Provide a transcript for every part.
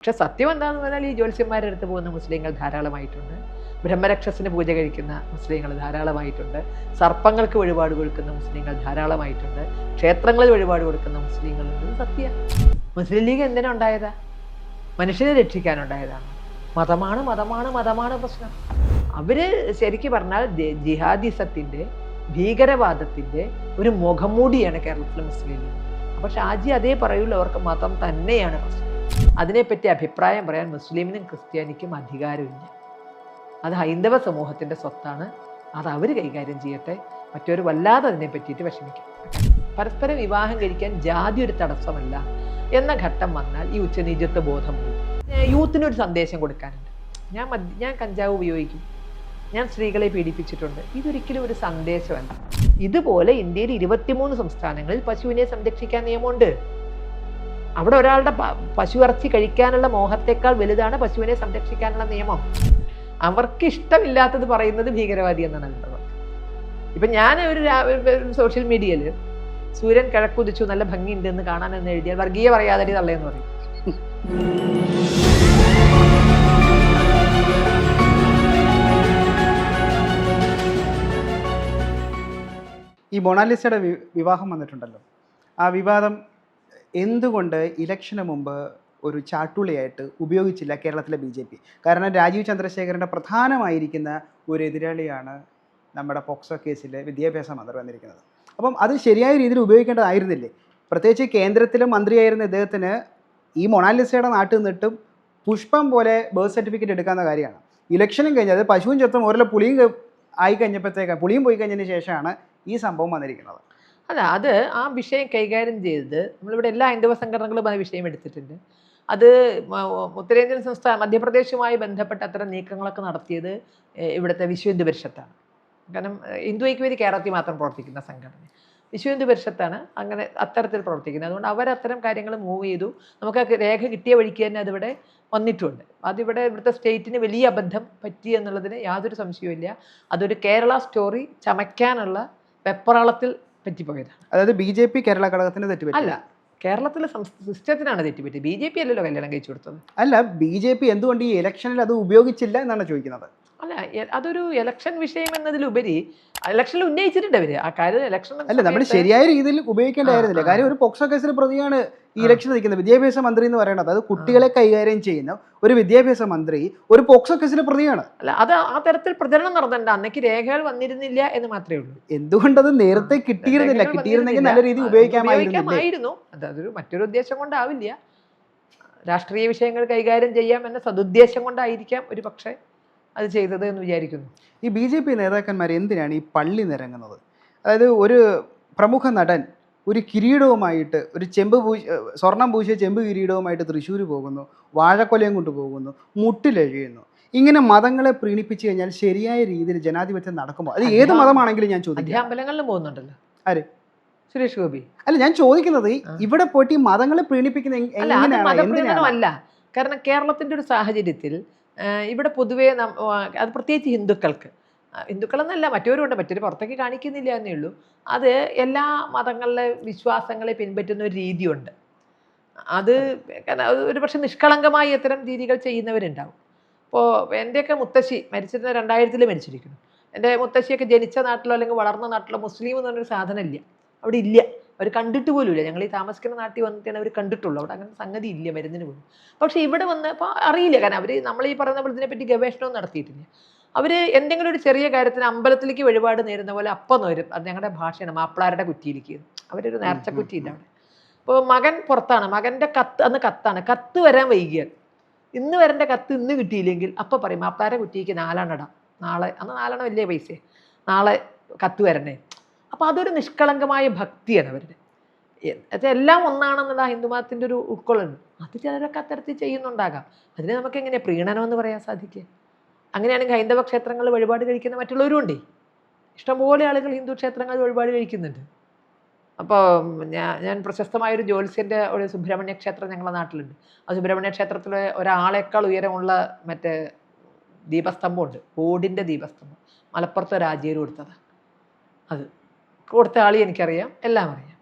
പക്ഷെ സത്യം എന്താണെന്ന് പറഞ്ഞാൽ ഈ ജ്യോത്സ്യന്മാരുടെ അടുത്ത് പോകുന്ന മുസ്ലിങ്ങൾ ധാരാളമായിട്ടുണ്ട്. ബ്രഹ്മരക്ഷസിന് പൂജ കഴിക്കുന്ന മുസ്ലിങ്ങൾ ധാരാളമായിട്ടുണ്ട്. സർപ്പങ്ങൾക്ക് വഴിപാട് കൊടുക്കുന്ന മുസ്ലിങ്ങൾ ധാരാളമായിട്ടുണ്ട്. ക്ഷേത്രങ്ങളിൽ വഴിപാട് കൊടുക്കുന്ന മുസ്ലിങ്ങളുണ്ട്. സത്യം. മുസ്ലിം ലീഗ് എന്തിനാ ഉണ്ടായതാ? മനുഷ്യനെ രക്ഷിക്കാനുണ്ടായതാണ്. മതമാണ് മതമാണ് മതമാണ് പ്രശ്നം. അവര് ശരിക്കും പറഞ്ഞാൽ ജിഹാദിസത്തിന്റെ ഭീകരവാദത്തിന്റെ ഒരു മുഖംമൂടിയാണ് കേരളത്തിലെ മുസ്ലിം ലീഗ്. അപ്പൊ ഷാജി അതേ പറയുള്ളൂ, അവർക്ക് മതം തന്നെയാണ് പ്രശ്നം. അതിനെപ്പറ്റി അഭിപ്രായം പറയാൻ മുസ്ലിമിനും ക്രിസ്ത്യാനിക്കും അധികാരമില്ല. അത് ഹൈന്ദവ സമൂഹത്തിന്റെ സ്വത്താണ്. അത് അവർ കൈകാര്യം ചെയ്യട്ടെ. മറ്റൊരു വല്ലാതെ അതിനെ പറ്റിയിട്ട് വിഷമിക്കും. പരസ്പരം വിവാഹം കഴിക്കാൻ ജാതി ഒരു തടസ്സമല്ല എന്ന ഘട്ടം വന്നാൽ ഈ ഉച്ചനീചത്വ ബോധം പോയി. യൂത്തിനൊരു സന്ദേശം കൊടുക്കാനുണ്ട്. ഞാൻ കഞ്ചാവ് ഉപയോഗിക്കും, ഞാൻ സ്ത്രീകളെ പീഡിപ്പിച്ചിട്ടുണ്ട്. ഇതൊരിക്കലും ഒരു സന്ദേശമല്ല. ഇതുപോലെ ഇന്ത്യയിൽ 23 സംസ്ഥാനങ്ങളിൽ പശുവിനെ സംരക്ഷിക്കാൻ നിയമമുണ്ട്. അവിടെ ഒരാളുടെ പശു ഇറച്ചി കഴിക്കാനുള്ള മോഹത്തെക്കാൾ വലുതാണ് പശുവിനെ സംരക്ഷിക്കാനുള്ള നിയമം. അവർക്ക് ഇഷ്ടമില്ലാത്തത് പറയുന്നത് ഭീകരവാദി എന്നാണ് ഉള്ളത്. ഇപ്പം ഞാൻ ഒരു സോഷ്യൽ മീഡിയയിൽ സൂര്യൻ കിഴക്കുദിച്ചു നല്ല ഭംഗിയുണ്ട് എന്ന് കാണാനെന്ന് എഴുതിയാൽ വർഗീയ പറയാതെ തള്ളയെന്ന് പറയും. ഈ മൊണാലിസയുടെ വിവാഹം വന്നിട്ടുണ്ടല്ലോ, ആ വിവാദം എന്തുകൊണ്ട് ഇലക്ഷന് മുമ്പ് ഒരു ചാട്ടുളിയായിട്ട് ഉപയോഗിച്ചില്ല കേരളത്തിലെ BJP? കാരണം രാജീവ് ചന്ദ്രശേഖരൻ്റെ പ്രധാനമായിരിക്കുന്ന ഒരു എതിരാളിയാണ് നമ്മുടെ പോക്സോ കേസിലെ വിദ്യാഭ്യാസ മന്ത്രി വന്നിരിക്കുന്നത്. അപ്പം അത് ശരിയായ രീതിയിൽ ഉപയോഗിക്കേണ്ടതായിരുന്നില്ലേ? പ്രത്യേകിച്ച് കേന്ദ്രത്തിലെ മന്ത്രിയായിരുന്ന ഇദ്ദേഹത്തിന് ഈ മൊണാലിസയുടെ നാട്ടിൽ നിന്നിട്ടും പുഷ്പം പോലെ ബർത്ത് സർട്ടിഫിക്കറ്റ് എടുക്കാവുന്ന കാര്യമാണ്. ഇലക്ഷനും കഴിഞ്ഞ് അത് പശുവും ചെറുത്തും ഓരോ പുളിയും പുളിയും പോയി കഴിഞ്ഞതിന് ശേഷമാണ് ഈ സംഭവം വന്നിരിക്കുന്നത്. അല്ല, അത് ആ വിഷയം കൈകാര്യം ചെയ്തത് നമ്മളിവിടെ എല്ലാ ഹൈന്ദവ സംഘടനകളും ആ വിഷയം എടുത്തിട്ടുണ്ട്. അത് ഉത്തരേന്ത്യൻ സംസ്ഥാന മധ്യപ്രദേശുമായി ബന്ധപ്പെട്ട അത്തരം നീക്കങ്ങളൊക്കെ നടത്തിയത് ഇവിടുത്തെ വിശ്വ ഹിന്ദു പരിഷത്താണ്. കാരണം ഹിന്ദു ഐക്യവേദി കേരളത്തിൽ മാത്രം പ്രവർത്തിക്കുന്ന സംഘടന വിശ്വ ഹിന്ദു പരിഷത്താണ് അങ്ങനെ അത്തരത്തിൽ പ്രവർത്തിക്കുന്നത്. അതുകൊണ്ട് അവരത്തരം കാര്യങ്ങൾ മൂവ് ചെയ്തു. നമുക്ക് ആ രേഖ കിട്ടിയ വഴിക്ക് തന്നെ അതിവിടെ വന്നിട്ടുണ്ട്. ഇവിടുത്തെ സ്റ്റേറ്റിന് വലിയ അബദ്ധം പറ്റി എന്നുള്ളതിന് യാതൊരു സംശയവുമില്ല. അതൊരു കേരള സ്റ്റോറി ചമയ്ക്കാനുള്ള വെപ്രാളത്തിൽ പറ്റിപ്പോയതാണ്. അതായത് BJP കേരള ഘടകത്തിന് തെറ്റുപറ്റി അല്ല, കേരളത്തിലെ സിസ്റ്റത്തിനാണ് തെറ്റുപറ്റി. BJP അല്ലല്ലോ കല്യാണം കഴിച്ചു കൊടുത്തത്. അല്ല, BJP എന്തുകൊണ്ട് ഈ ഇലക്ഷനിൽ അത് ഉപയോഗിച്ചില്ല എന്നാണ് ചോദിക്കുന്നത്. അല്ല, അതൊരു ഇലക്ഷൻ വിഷയം എന്നതിലുപരി ഇലക്ഷനിൽ ഉന്നയിച്ചിട്ടുണ്ട് അവര് ആ കാര്യം. ഇലക്ഷൻ അല്ല, നമ്മൾ ശരിയായ രീതിയിൽ ഉപയോഗിക്കേണ്ടായിരുന്നില്ല. കാര്യം ഒരു പോക്സോ കേസിൽ പ്രതിയാണ് ഈ ഇലക്ഷൻ നിൽക്കുന്നത്. വിദ്യാഭ്യാസ മന്ത്രി എന്ന് പറയുന്നത് അത് കുട്ടികളെ കൈകാര്യം ചെയ്യുന്ന ഒരു വിദ്യാഭ്യാസ മന്ത്രി ഒരു പോക്സോ കേസിലെ പ്രതിയാണ്. അല്ല, അത് ആ തരത്തിൽ പ്രചരണം നടന്നിട്ടുണ്ട്. അന്നേക്ക് രേഖകൾ വന്നിരുന്നില്ല എന്ന് മാത്രമേ ഉള്ളൂ. എന്തുകൊണ്ടത് നേരത്തെ കിട്ടിയിരുന്നെങ്കിൽ നല്ല രീതിയിൽ ഉപയോഗിക്കാമായിരുന്നു. അതൊരു മറ്റൊരു ഉദ്ദേശം കൊണ്ടാവില്ല. രാഷ്ട്രീയ വിഷയങ്ങൾ കൈകാര്യം ചെയ്യാം എന്ന സതുദ്ദേശം കൊണ്ടായിരിക്കാം ഒരു പക്ഷേ അത് ചെയ്തത് എന്ന് വിചാരിക്കുന്നു. ഈ BJP നേതാക്കന്മാർ എന്തിനാണ് ഈ പള്ളി നിരങ്ങുന്നത്? അതായത് ഒരു പ്രമുഖ നടൻ ഒരു കിരീടവുമായിട്ട് ഒരു സ്വർണം പൂശിയ ചെമ്പ് കിരീടവുമായിട്ട് തൃശ്ശൂർ പോകുന്നു, വാഴക്കൊലയും കൊണ്ടുപോകുന്നു, മുട്ടിലെഴിയുന്നു. ഇങ്ങനെ മതങ്ങളെ പ്രീണിപ്പിച്ചു കഴിഞ്ഞാൽ ശരിയായ രീതിയിൽ ജനാധിപത്യം നടക്കുമ്പോൾ അത് ഏത് മതമാണെങ്കിലും ഞാൻ ചോദിക്കും. അമ്പലങ്ങളിലും പോകുന്നുണ്ടല്ലോ ആര്? സുരേഷ് ഗോപി. അല്ല, ഞാൻ ചോദിക്കുന്നത് ഇവിടെ പോയിട്ട് ഈ മതങ്ങളെ പ്രീണിപ്പിക്കുന്ന അല്ല. കാരണം കേരളത്തിന്റെ ഒരു സാഹചര്യത്തിൽ ഇവിടെ പൊതുവേ അത് പ്രത്യേകിച്ച് ഹിന്ദുക്കളെന്നല്ല മറ്റവരുണ്ട്, മറ്റൊരു പുറത്തേക്ക് കാണിക്കുന്നില്ല എന്നേ ഉള്ളൂ. അത് എല്ലാ മതങ്ങളിലെ വിശ്വാസങ്ങളെ പിൻപറ്റുന്ന ഒരു രീതിയുണ്ട്. അത് ഒരു പക്ഷെ നിഷ്കളങ്കമായി അത്തരം രീതികൾ ചെയ്യുന്നവരുണ്ടാവും. ഇപ്പോൾ എൻ്റെയൊക്കെ മുത്തശ്ശി മരിച്ചിരുന്ന 2000 മരിച്ചിരിക്കുന്നു. എൻ്റെ മുത്തശ്ശിയൊക്കെ ജനിച്ച നാട്ടിലോ അല്ലെങ്കിൽ വളർന്ന നാട്ടിലോ മുസ്ലിം എന്ന് പറഞ്ഞൊരു സാധനം ഇല്ല, അവിടെ ഇല്ല. അവർ കണ്ടിട്ട് പോലും ഇല്ല. ഞങ്ങൾ ഈ താമസിക്കുന്ന നാട്ടിൽ വന്നിട്ടാണ് അവർ കണ്ടിട്ടുള്ളൂ. അവിടെ അങ്ങനെ സംഗതി ഇല്ല മരുന്നിന് പോലും. പക്ഷേ ഇവിടെ വന്നപ്പോൾ അറിയില്ല. കാരണം അവർ നമ്മൾ ഈ പറയുന്ന ഇതിനെപ്പറ്റി ഗവേഷണവും നടത്തിയിട്ടില്ല. അവർ എന്തെങ്കിലും ഒരു ചെറിയ കാര്യത്തിന് അമ്പലത്തിലേക്ക് വഴിപാട് നേരുന്ന പോലെ അപ്പം നേരും. അത് ഞങ്ങളുടെ ഭാഷയാണ്, മാപ്പിളാരുടെ കുറ്റിയിലേക്ക്. അവരൊരു നേർച്ച കുറ്റിയില്ല അവിടെ. ഇപ്പോൾ മകൻ പുറത്താണ്, മകൻ്റെ അന്ന് കത്താണ്, കത്ത് വരാൻ വൈകിയാൽ ഇന്ന് വരേണ്ട കത്ത് ഇന്ന് കിട്ടിയില്ലെങ്കിൽ അപ്പം പറയും മാപ്പിളാരുടെ കുറ്റിക്ക് 4 ഇടാം, നാളെ. അന്ന് 4 വലിയ പൈസ, നാളെ കത്ത് വരണേ. അപ്പോൾ അതൊരു നിഷ്കളങ്കമായ ഭക്തിയാണ് അവരുടെ. എല്ലാം ഒന്നാണെന്നുള്ള ഹിന്ദുമതത്തിൻ്റെ ഒരു ഉൾക്കൊള്ളുന്നു. അത് ചിലരൊക്കെ അത്തരത്തിൽ ചെയ്യുന്നുണ്ടാകാം. അതിനെ നമുക്ക് എങ്ങനെ പ്രീണനം എന്ന് പറയാൻ സാധിക്കുക? അങ്ങനെയാണെങ്കിൽ ഹൈന്ദവ ക്ഷേത്രങ്ങളിൽ വഴിപാട് കഴിക്കുന്ന മറ്റുള്ളവരും ഉണ്ടേ. ഇഷ്ടംപോലെ ആളുകൾ ഹിന്ദു ക്ഷേത്രങ്ങളിൽ വഴിപാട് കഴിക്കുന്നുണ്ട്. അപ്പോൾ ഞാൻ പ്രശസ്തമായൊരു ജ്യോത്സ്യൻ്റെ ഒരു സുബ്രഹ്മണ്യ ക്ഷേത്രം ഞങ്ങളുടെ നാട്ടിലുണ്ട്. ആ സുബ്രഹ്മണ്യ ക്ഷേത്രത്തിൽ ഒരാളേക്കാൾ ഉയരമുള്ള മറ്റേ ദീപസ്തംഭമുണ്ട്, ഓടിൻ്റെ ദീപസ്തംഭം. മലപ്പുറത്ത് രാജീവ് കൊടുത്തതാണ്. അത് കൊടുത്ത ആളി എനിക്കറിയാം, എല്ലാം അറിയാം.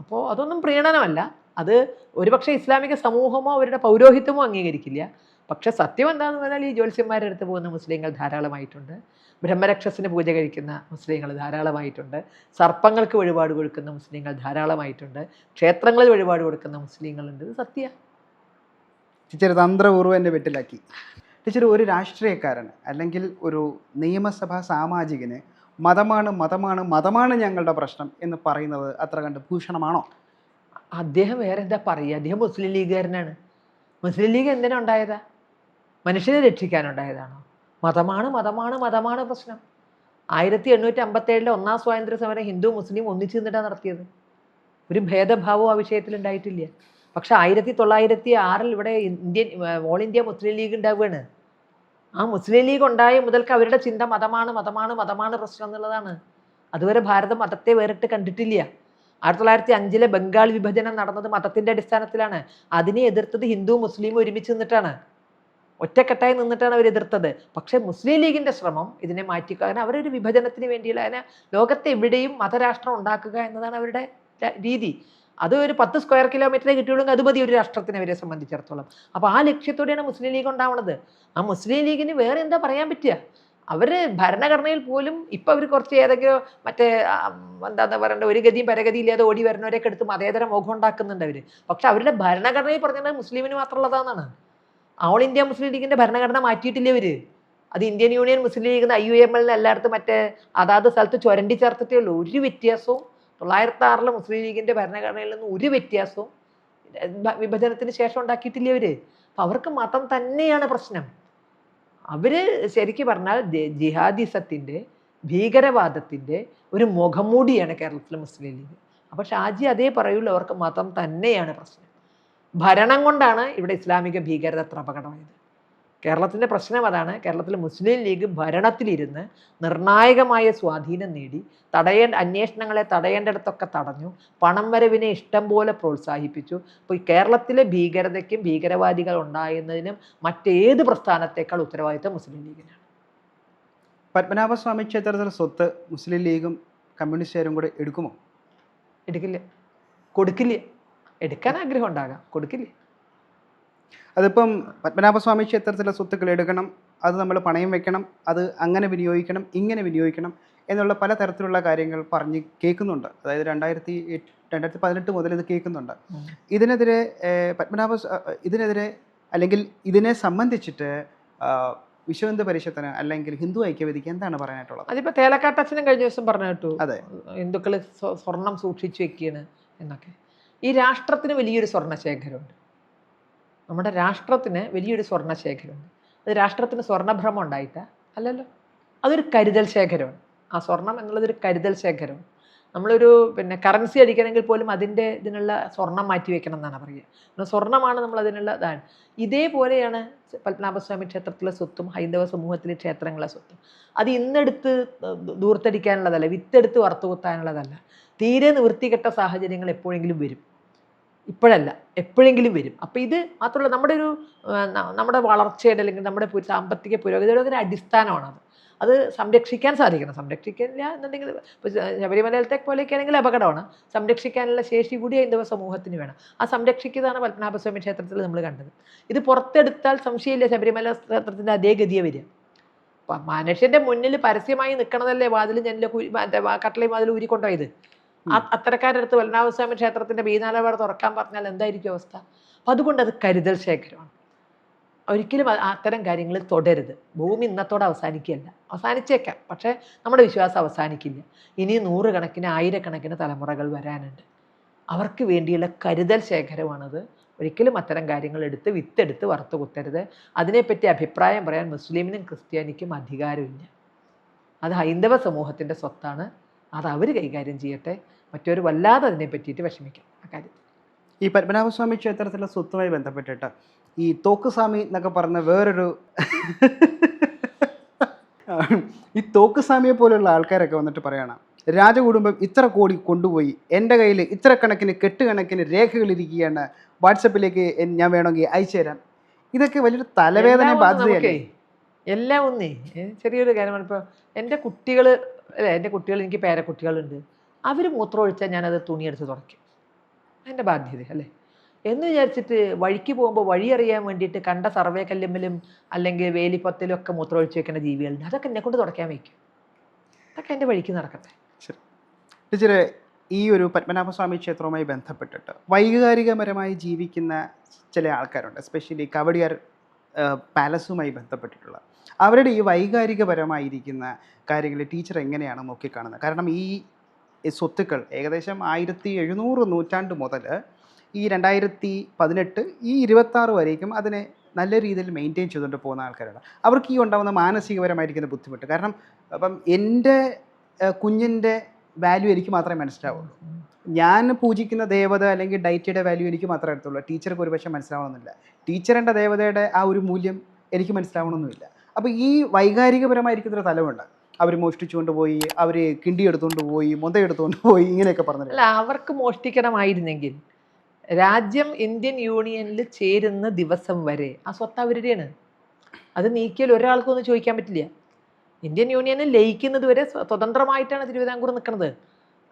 അപ്പോൾ അതൊന്നും പ്രീണനമല്ല. അത് ഒരുപക്ഷെ ഇസ്ലാമിക സമൂഹമോ അവരുടെ പൗരോഹിത്യമോ അംഗീകരിക്കില്ല. പക്ഷെ സത്യം എന്താണെന്ന് പറഞ്ഞാൽ ഈ ജ്യോത്സ്യന്മാരുടെ അടുത്ത് പോകുന്ന മുസ്ലിങ്ങൾ ധാരാളമായിട്ടുണ്ട്. ബ്രഹ്മരക്ഷസിന് പൂജ കഴിക്കുന്ന മുസ്ലിങ്ങൾ ധാരാളമായിട്ടുണ്ട്. സർപ്പങ്ങൾക്ക് വഴിപാട് കൊടുക്കുന്ന മുസ്ലിങ്ങൾ ധാരാളമായിട്ടുണ്ട്. ക്ഷേത്രങ്ങളിൽ വഴിപാട് കൊടുക്കുന്ന മുസ്ലിങ്ങളുണ്ട്. ഇത് സത്യ. ടീച്ചർ തന്ത്രപൂർവ്വം എന്നെ വെട്ടിലാക്കി. ടീച്ചർ, ഒരു രാഷ്ട്രീയക്കാരൻ അല്ലെങ്കിൽ ഒരു നിയമസഭാ സാമാജികന് മതമാണ് മതമാണ് മതമാണ് ഞങ്ങളുടെ പ്രശ്നം എന്ന് പറയുന്നത് അത്ര കണ്ട് ഭൂഷണമാണോ? അദ്ദേഹം വേറെ എന്താ പറയുക? അദ്ദേഹം മുസ്ലിം ലീഗുകാരനാണ്. മുസ്ലിം ലീഗ് എന്തിനാ ഉണ്ടായതാ? മനുഷ്യനെ രക്ഷിക്കാനുണ്ടായതാണോ? മതമാണ് മതമാണ് മതമാണ് പ്രശ്നം. 1857 ഒന്നാം സ്വാതന്ത്ര്യ സമരം ഹിന്ദു മുസ്ലിം ഒന്നിച്ചു നിന്നിട്ടാണ് നടത്തിയത്. ഒരു ഭേദഭാവവും ആ വിഷയത്തിൽ ഉണ്ടായിട്ടില്ല. പക്ഷെ 1906 ഇവിടെ ഓൾ ഇന്ത്യ മുസ്ലിം ലീഗ് ഉണ്ടാവുകയാണ്. ആ മുസ്ലിം ലീഗ് ഉണ്ടായ മുതൽക്ക് അവരുടെ ചിന്ത മതമാണ് മതമാണ് മതമാണ് പ്രശ്നം എന്നുള്ളതാണ്. അതുവരെ ഭാരതം മതത്തെ വേറിട്ട് കണ്ടിട്ടില്ല. 1905 ബംഗാൾ വിഭജനം നടന്നത് മതത്തിന്റെ അടിസ്ഥാനത്തിലാണ്. അതിനെ എതിർത്തത് ഹിന്ദു മുസ്ലിം ഒരുമിച്ച് നിന്നിട്ടാണ്, ഒറ്റക്കെട്ടായി നിന്നിട്ടാണ് അവർ എതിർത്തത്. പക്ഷേ മുസ്ലിം ലീഗിന്റെ ശ്രമം ഇതിനെ മാറ്റിക്കാൻ, അവരൊരു വിഭജനത്തിന് വേണ്ടിയുള്ള, അതിനെ ലോകത്തെ എവിടെയും മതരാഷ്ട്രം ഉണ്ടാക്കുക എന്നതാണ് അവരുടെ രീതി. അത് ഒരു 10 സ്ക്വയർ കിലോമീറ്ററേ കിട്ടിയുള്ളൂ, അത് മതി ഒരു രാഷ്ട്രത്തിനെ അവരെ സംബന്ധിച്ചിടത്തോളം. അപ്പോൾ ആ ലക്ഷ്യത്തോടെയാണ് മുസ്ലിം ലീഗ് ഉണ്ടാവുന്നത്. ആ മുസ്ലിം ലീഗിന് വേറെ എന്താ പറയാൻ പറ്റുക? അവർ ഭരണഘടനയിൽ പോലും ഇപ്പം അവർ കുറച്ച് ഏതൊക്കെയോ മറ്റേ എന്താ പറയണ്ട, ഒരു ഗതിയും പരഗതി ഇല്ലാതെ ഓടി വരുന്നവരെയൊക്കെ എടുത്ത് മതേതര മോഹം ഉണ്ടാക്കുന്നുണ്ട് അവർ. പക്ഷെ അവരുടെ ഭരണഘടനയിൽ പറഞ്ഞത് മുസ്ലിമിന് മാത്രമുള്ളതാണെന്നാണ്. ഓൾ ഇന്ത്യ മുസ്ലിം ലീഗിന്റെ ഭരണഘടന മാറ്റിയിട്ടില്ല അവർ. അത് ഇന്ത്യൻ യൂണിയൻ മുസ്ലിം ലീഗ് IUML എല്ലായിടത്തും മറ്റേ അതാത് സ്ഥലത്ത് ചുരണ്ടി ചേർത്തിട്ടേ ഉള്ളൂ. ഒരു വ്യത്യാസവും 1906 മുസ്ലിം ലീഗിന്റെ ഭരണഘടനയിൽ നിന്ന് ഒരു വ്യത്യാസവും വിഭജനത്തിന് ശേഷം ഉണ്ടാക്കിയിട്ടില്ല അവർ. അപ്പം അവർക്ക് മതം തന്നെയാണ് പ്രശ്നം. അവര് ശരിക്കും പറഞ്ഞാൽ ജിഹാദിസത്തിന്റെ, ഭീകരവാദത്തിന്റെ ഒരു മുഖംമൂടിയാണ് കേരളത്തിലെ മുസ്ലിം ലീഗ്. അപ്പോൾ ഷാജി അതേ പറയുള്ളൂ, അവർക്ക് മതം തന്നെയാണ് പ്രശ്നം. ഭരണം കൊണ്ടാണ് ഇവിടെ ഇസ്ലാമിക ഭീകരത അത്ര അപകടമായത്. കേരളത്തിൻ്റെ പ്രശ്നം അതാണ്. കേരളത്തിൽ മുസ്ലിം ലീഗ് ഭരണത്തിലിരുന്ന് നിർണായകമായ സ്വാധീനം നേടി, അന്വേഷണങ്ങളെ തടയേണ്ടിടത്തൊക്കെ തടഞ്ഞു, പണം വരവിനെ ഇഷ്ടം പോലെ പ്രോത്സാഹിപ്പിച്ചു. അപ്പോൾ ഈ കേരളത്തിലെ ഭീകരതയ്ക്കും ഭീകരവാദികൾ ഉണ്ടാകുന്നതിനും മറ്റേത് പ്രസ്ഥാനത്തേക്കാൾ ഉത്തരവാദിത്തം മുസ്ലിം ലീഗിനാണ്. പത്മനാഭസ്വാമി ക്ഷേത്രത്തിലെ സ്വത്ത് മുസ്ലിം ലീഗും കമ്മ്യൂണിസ്റ്റുകാരും കൂടെ എടുക്കുമോ? എടുക്കില്ല, കൊടുക്കില്ല. എടുക്കാൻ ആഗ്രഹം ഉണ്ടാകാം, കൊടുക്കില്ല. അതിപ്പം പത്മനാഭസ്വാമി ക്ഷേത്രത്തിലെ സ്വത്തുക്കൾ എടുക്കണം, അത് നമ്മൾ പണയം വെക്കണം, അത് അങ്ങനെ വിനിയോഗിക്കണം, ഇങ്ങനെ വിനിയോഗിക്കണം എന്നുള്ള പല തരത്തിലുള്ള കാര്യങ്ങൾ പറഞ്ഞ് കേൾക്കുന്നുണ്ട്. അതായത് 2018 മുതൽ ഇത് കേൾക്കുന്നുണ്ട്. ഇതിനെതിരെ ഇതിനെതിരെ അല്ലെങ്കിൽ ഇതിനെ സംബന്ധിച്ചിട്ട് വിശ്വ ഹിന്ദു പരിഷത്തിന് അല്ലെങ്കിൽ ഹിന്ദു ഐക്യവേദിക്ക് എന്താണ് പറയാനായിട്ടുള്ളത്? അതിപ്പോൾ തേലക്കാട്ടച്ഛനും കഴിഞ്ഞ ദിവസം പറഞ്ഞു കേട്ടു, അതെ, ഹിന്ദുക്കൾ സ്വർണം സൂക്ഷിച്ചു വെക്കുകയാണ് എന്നൊക്കെ. ഈ രാഷ്ട്രത്തിന് വലിയൊരു സ്വർണ്ണശേഖരമുണ്ട്. നമ്മുടെ രാഷ്ട്രത്തിന് വലിയൊരു സ്വർണ്ണശേഖരമുണ്ട്. അത് രാഷ്ട്രത്തിന് സ്വർണ്ണഭ്രമം ഉണ്ടായിട്ടാ അല്ലല്ലോ, അതൊരു കരുതൽ ശേഖരമാണ്. ആ സ്വർണം എന്നുള്ളതൊരു കരുതൽ ശേഖരമാണ്. നമ്മളൊരു കറൻസി അടിക്കണമെങ്കിൽ പോലും ഇതിനുള്ള സ്വർണം മാറ്റി വെക്കണം എന്നാണ് പറയുക. സ്വർണ്ണമാണ് നമ്മൾ അതിനുള്ള ഇതാണ്. ഇതേപോലെയാണ് പത്മനാഭസ്വാമി ക്ഷേത്രത്തിലെ സ്വത്തും ഹൈന്ദവ സമൂഹത്തിലെ ക്ഷേത്രങ്ങളെ സ്വത്തും. അത് ഇന്നെടുത്ത് ദൂർത്തടിക്കാനുള്ളതല്ല, വിത്തെടുത്ത് വറുത്തുകുത്താനുള്ളതല്ല. തീരെ നിവൃത്തികെട്ട സാഹചര്യങ്ങൾ എപ്പോഴെങ്കിലും വരും, ഇപ്പോഴല്ല എപ്പോഴെങ്കിലും വരും. അപ്പം ഇത് മാത്രമല്ല, നമ്മുടെ വളർച്ചയുടെ അല്ലെങ്കിൽ നമ്മുടെ സാമ്പത്തിക പുരോഗതിയുടെ ഒരു അടിസ്ഥാനമാണത്. അത് സംരക്ഷിക്കാൻ സാധിക്കണം. സംരക്ഷിക്കില്ല എന്നുണ്ടെങ്കിൽ ഇപ്പോൾ ശബരിമലത്തെ പോലെയൊക്കെ ആണെങ്കിൽ അപകടമാണ്. സംരക്ഷിക്കാനുള്ള ശേഷി കൂടി ഹൈന്ദവ സമൂഹത്തിന് വേണം. ആ സംരക്ഷിക്കുന്നതാണ് പത്മനാഭസ്വാമി ക്ഷേത്രത്തിൽ നമ്മൾ കണ്ടത്. ഇത് പുറത്തെടുത്താൽ സംശയമില്ല ശബരിമല ക്ഷേത്രത്തിൻ്റെ അതേ ഗതിയെ വരിക. അപ്പം മനുഷ്യൻ്റെ മുന്നിൽ പരസ്യമായി നിൽക്കണതല്ലേ വാതിൽ കട്ടളയും വാതിൽ ഊരിക്കൊണ്ടുപോയത്. അത്തരക്കാരുടെ അടുത്ത് പത്മനാഭസ്വാമി ക്ഷേത്രത്തിൻ്റെ ബീനാലവാട് തുറക്കാൻ പറഞ്ഞാൽ എന്തായിരിക്കും അവസ്ഥ? അപ്പം അതുകൊണ്ട് അത് കരുതൽ ശേഖരമാണ്. ഒരിക്കലും അത്തരം കാര്യങ്ങൾ തുടരുത്. ഭൂമി ഇന്നത്തോടെ അവസാനിക്കുകയല്ല, അവസാനിച്ചേക്കാം, പക്ഷേ നമ്മുടെ വിശ്വാസം അവസാനിക്കില്ല. ഇനി 100 കണക്കിന് 1000 കണക്കിന് തലമുറകൾ വരാനുണ്ട്. അവർക്ക് വേണ്ടിയുള്ള കരുതൽ ശേഖരമാണത്. ഒരിക്കലും അത്തരം കാര്യങ്ങൾ വിത്തെടുത്ത് വറുത്ത് കുത്തരുത്. അതിനെപ്പറ്റി അഭിപ്രായം പറയാൻ മുസ്ലിമിനും ക്രിസ്ത്യാനിക്കും അധികാരമില്ല. അത് ഹൈന്ദവ സമൂഹത്തിൻ്റെ സ്വത്താണ്. അത് അവർ കൈകാര്യം ചെയ്യട്ടെ. മറ്റൊരു വല്ലാതെ അതിനെ പറ്റിയിട്ട് വിഷമിക്കാം ആ കാര്യത്തിൽ. ഈ പത്മനാഭസ്വാമി ക്ഷേത്രത്തിലെ സ്വത്തുമായി ബന്ധപ്പെട്ടിട്ട് ഈ തോക്കുസ്വാമി എന്നൊക്കെ പറഞ്ഞ വേറൊരു ഈ തോക്കുസ്വാമിയെ പോലെയുള്ള ആൾക്കാരൊക്കെ വന്നിട്ട് പറയണം, രാജകുടുംബം ഇത്ര കോടി കൊണ്ടുപോയി, എൻ്റെ കയ്യിൽ ഇത്ര കെട്ടുകണക്കിന് രേഖകളിരിക്കുകയാണ്, വാട്സപ്പിലേക്ക് ഞാൻ വേണമെങ്കിൽ അയച്ചു തരാം. ഇതൊക്കെ വലിയൊരു തലവേദന ബാധ്യതയല്ലേ? എല്ലാം ഒന്നേ ചെറിയൊരു കാര്യമാണ്. ഇപ്പോൾ എൻ്റെ കുട്ടികൾ എനിക്ക് പേരക്കുട്ടികളുണ്ട്. അവർ മൂത്രം ഒഴിച്ചാൽ ഞാനത് തുണിയെടുത്ത് തുടയ്ക്കും. അതിൻ്റെ ബാധ്യത അല്ലേ? എന്ന് വിചാരിച്ചിട്ട് വഴിക്ക് പോകുമ്പോൾ വഴി അറിയാൻ വേണ്ടിയിട്ട് കണ്ട സർവേ കല്ലുമ്മലും അല്ലെങ്കിൽ വേലിപ്പത്തിലും ഒക്കെ മൂത്രമൊഴിച്ച് വെക്കുന്ന ജീവികളുണ്ട്. അതൊക്കെ എന്നെ കൊണ്ട് തുടയ്ക്കാൻ വയ്ക്കും. അതൊക്കെ എൻ്റെ വഴിക്ക് നടക്കട്ടെ. ശരി ടീച്ചറെ, ഈ ഒരു പത്മനാഭസ്വാമി ക്ഷേത്രവുമായി ബന്ധപ്പെട്ടിട്ട് വൈകാരികപരമായി ജീവിക്കുന്ന ചില ആൾക്കാരുണ്ട്, എസ്പെഷ്യലി കവടിയാർ പാലസുമായി ബന്ധപ്പെട്ടിട്ടുള്ള അവരുടെ ഈ വൈകാരികപരമായിരിക്കുന്ന കാര്യങ്ങൾ ടീച്ചർ എങ്ങനെയാണ് നോക്കിക്കാണുന്നത്? കാരണം ഈ സ്വത്തുക്കൾ ഏകദേശം 1700 നൂറ്റാണ്ട് മുതൽ ഈ 2018 ഈ 26 വരേക്കും അതിനെ നല്ല രീതിയിൽ മെയിൻറ്റെയിൻ ചെയ്തുകൊണ്ട് പോകുന്ന ആൾക്കാരാണ്. അവർക്ക് ഈ ഉണ്ടാകുന്ന മാനസികപരമായിരിക്കുന്ന ബുദ്ധിമുട്ട്, കാരണം അപ്പം എൻ്റെ കുഞ്ഞിൻ്റെ വാല്യൂ എനിക്ക് മാത്രമേ മനസ്സിലാവുള്ളൂ. ഞാൻ പൂജിക്കുന്ന ദേവത അല്ലെങ്കിൽ ഡൈറ്റിയുടെ വാല്യൂ എനിക്ക് മാത്രമേ എടുത്തുള്ളൂ. ടീച്ചർക്ക് ഒരുപക്ഷെ മനസ്സിലാവണമെന്നില്ല. ടീച്ചറിൻ്റെ ദേവതയുടെ ആ ഒരു മൂല്യം എനിക്ക് മനസ്സിലാവണമെന്നുമില്ല. അപ്പോൾ ഈ വൈകാരികപരമായിരിക്കുന്നൊരു തലമുണ്ട്. അവർ മോഷ്ടിച്ചുകൊണ്ട് പോയി, അവർ കിണ്ടി എടുത്തുകൊണ്ട് പോയി, മുന്ത എടുത്തുകൊണ്ട് പോയി, ഇങ്ങനെയൊക്കെ പറഞ്ഞു. അല്ല, അവർക്ക് മോഷ്ടിക്കണമായിരുന്നെങ്കിൽ രാജ്യം ഇന്ത്യൻ യൂണിയനിൽ ചേരുന്ന ദിവസം വരെ ആ സ്വത്ത് അവരുടെയാണ്. അത് നീക്കിയാൽ ഒരാൾക്കും ഒന്നും ചോദിക്കാൻ പറ്റില്ല. ഇന്ത്യൻ യൂണിയനിൽ ലയിക്കുന്നത് വരെ സ്വതന്ത്രമായിട്ടാണ് തിരുവിതാംകൂർ നിൽക്കുന്നത്,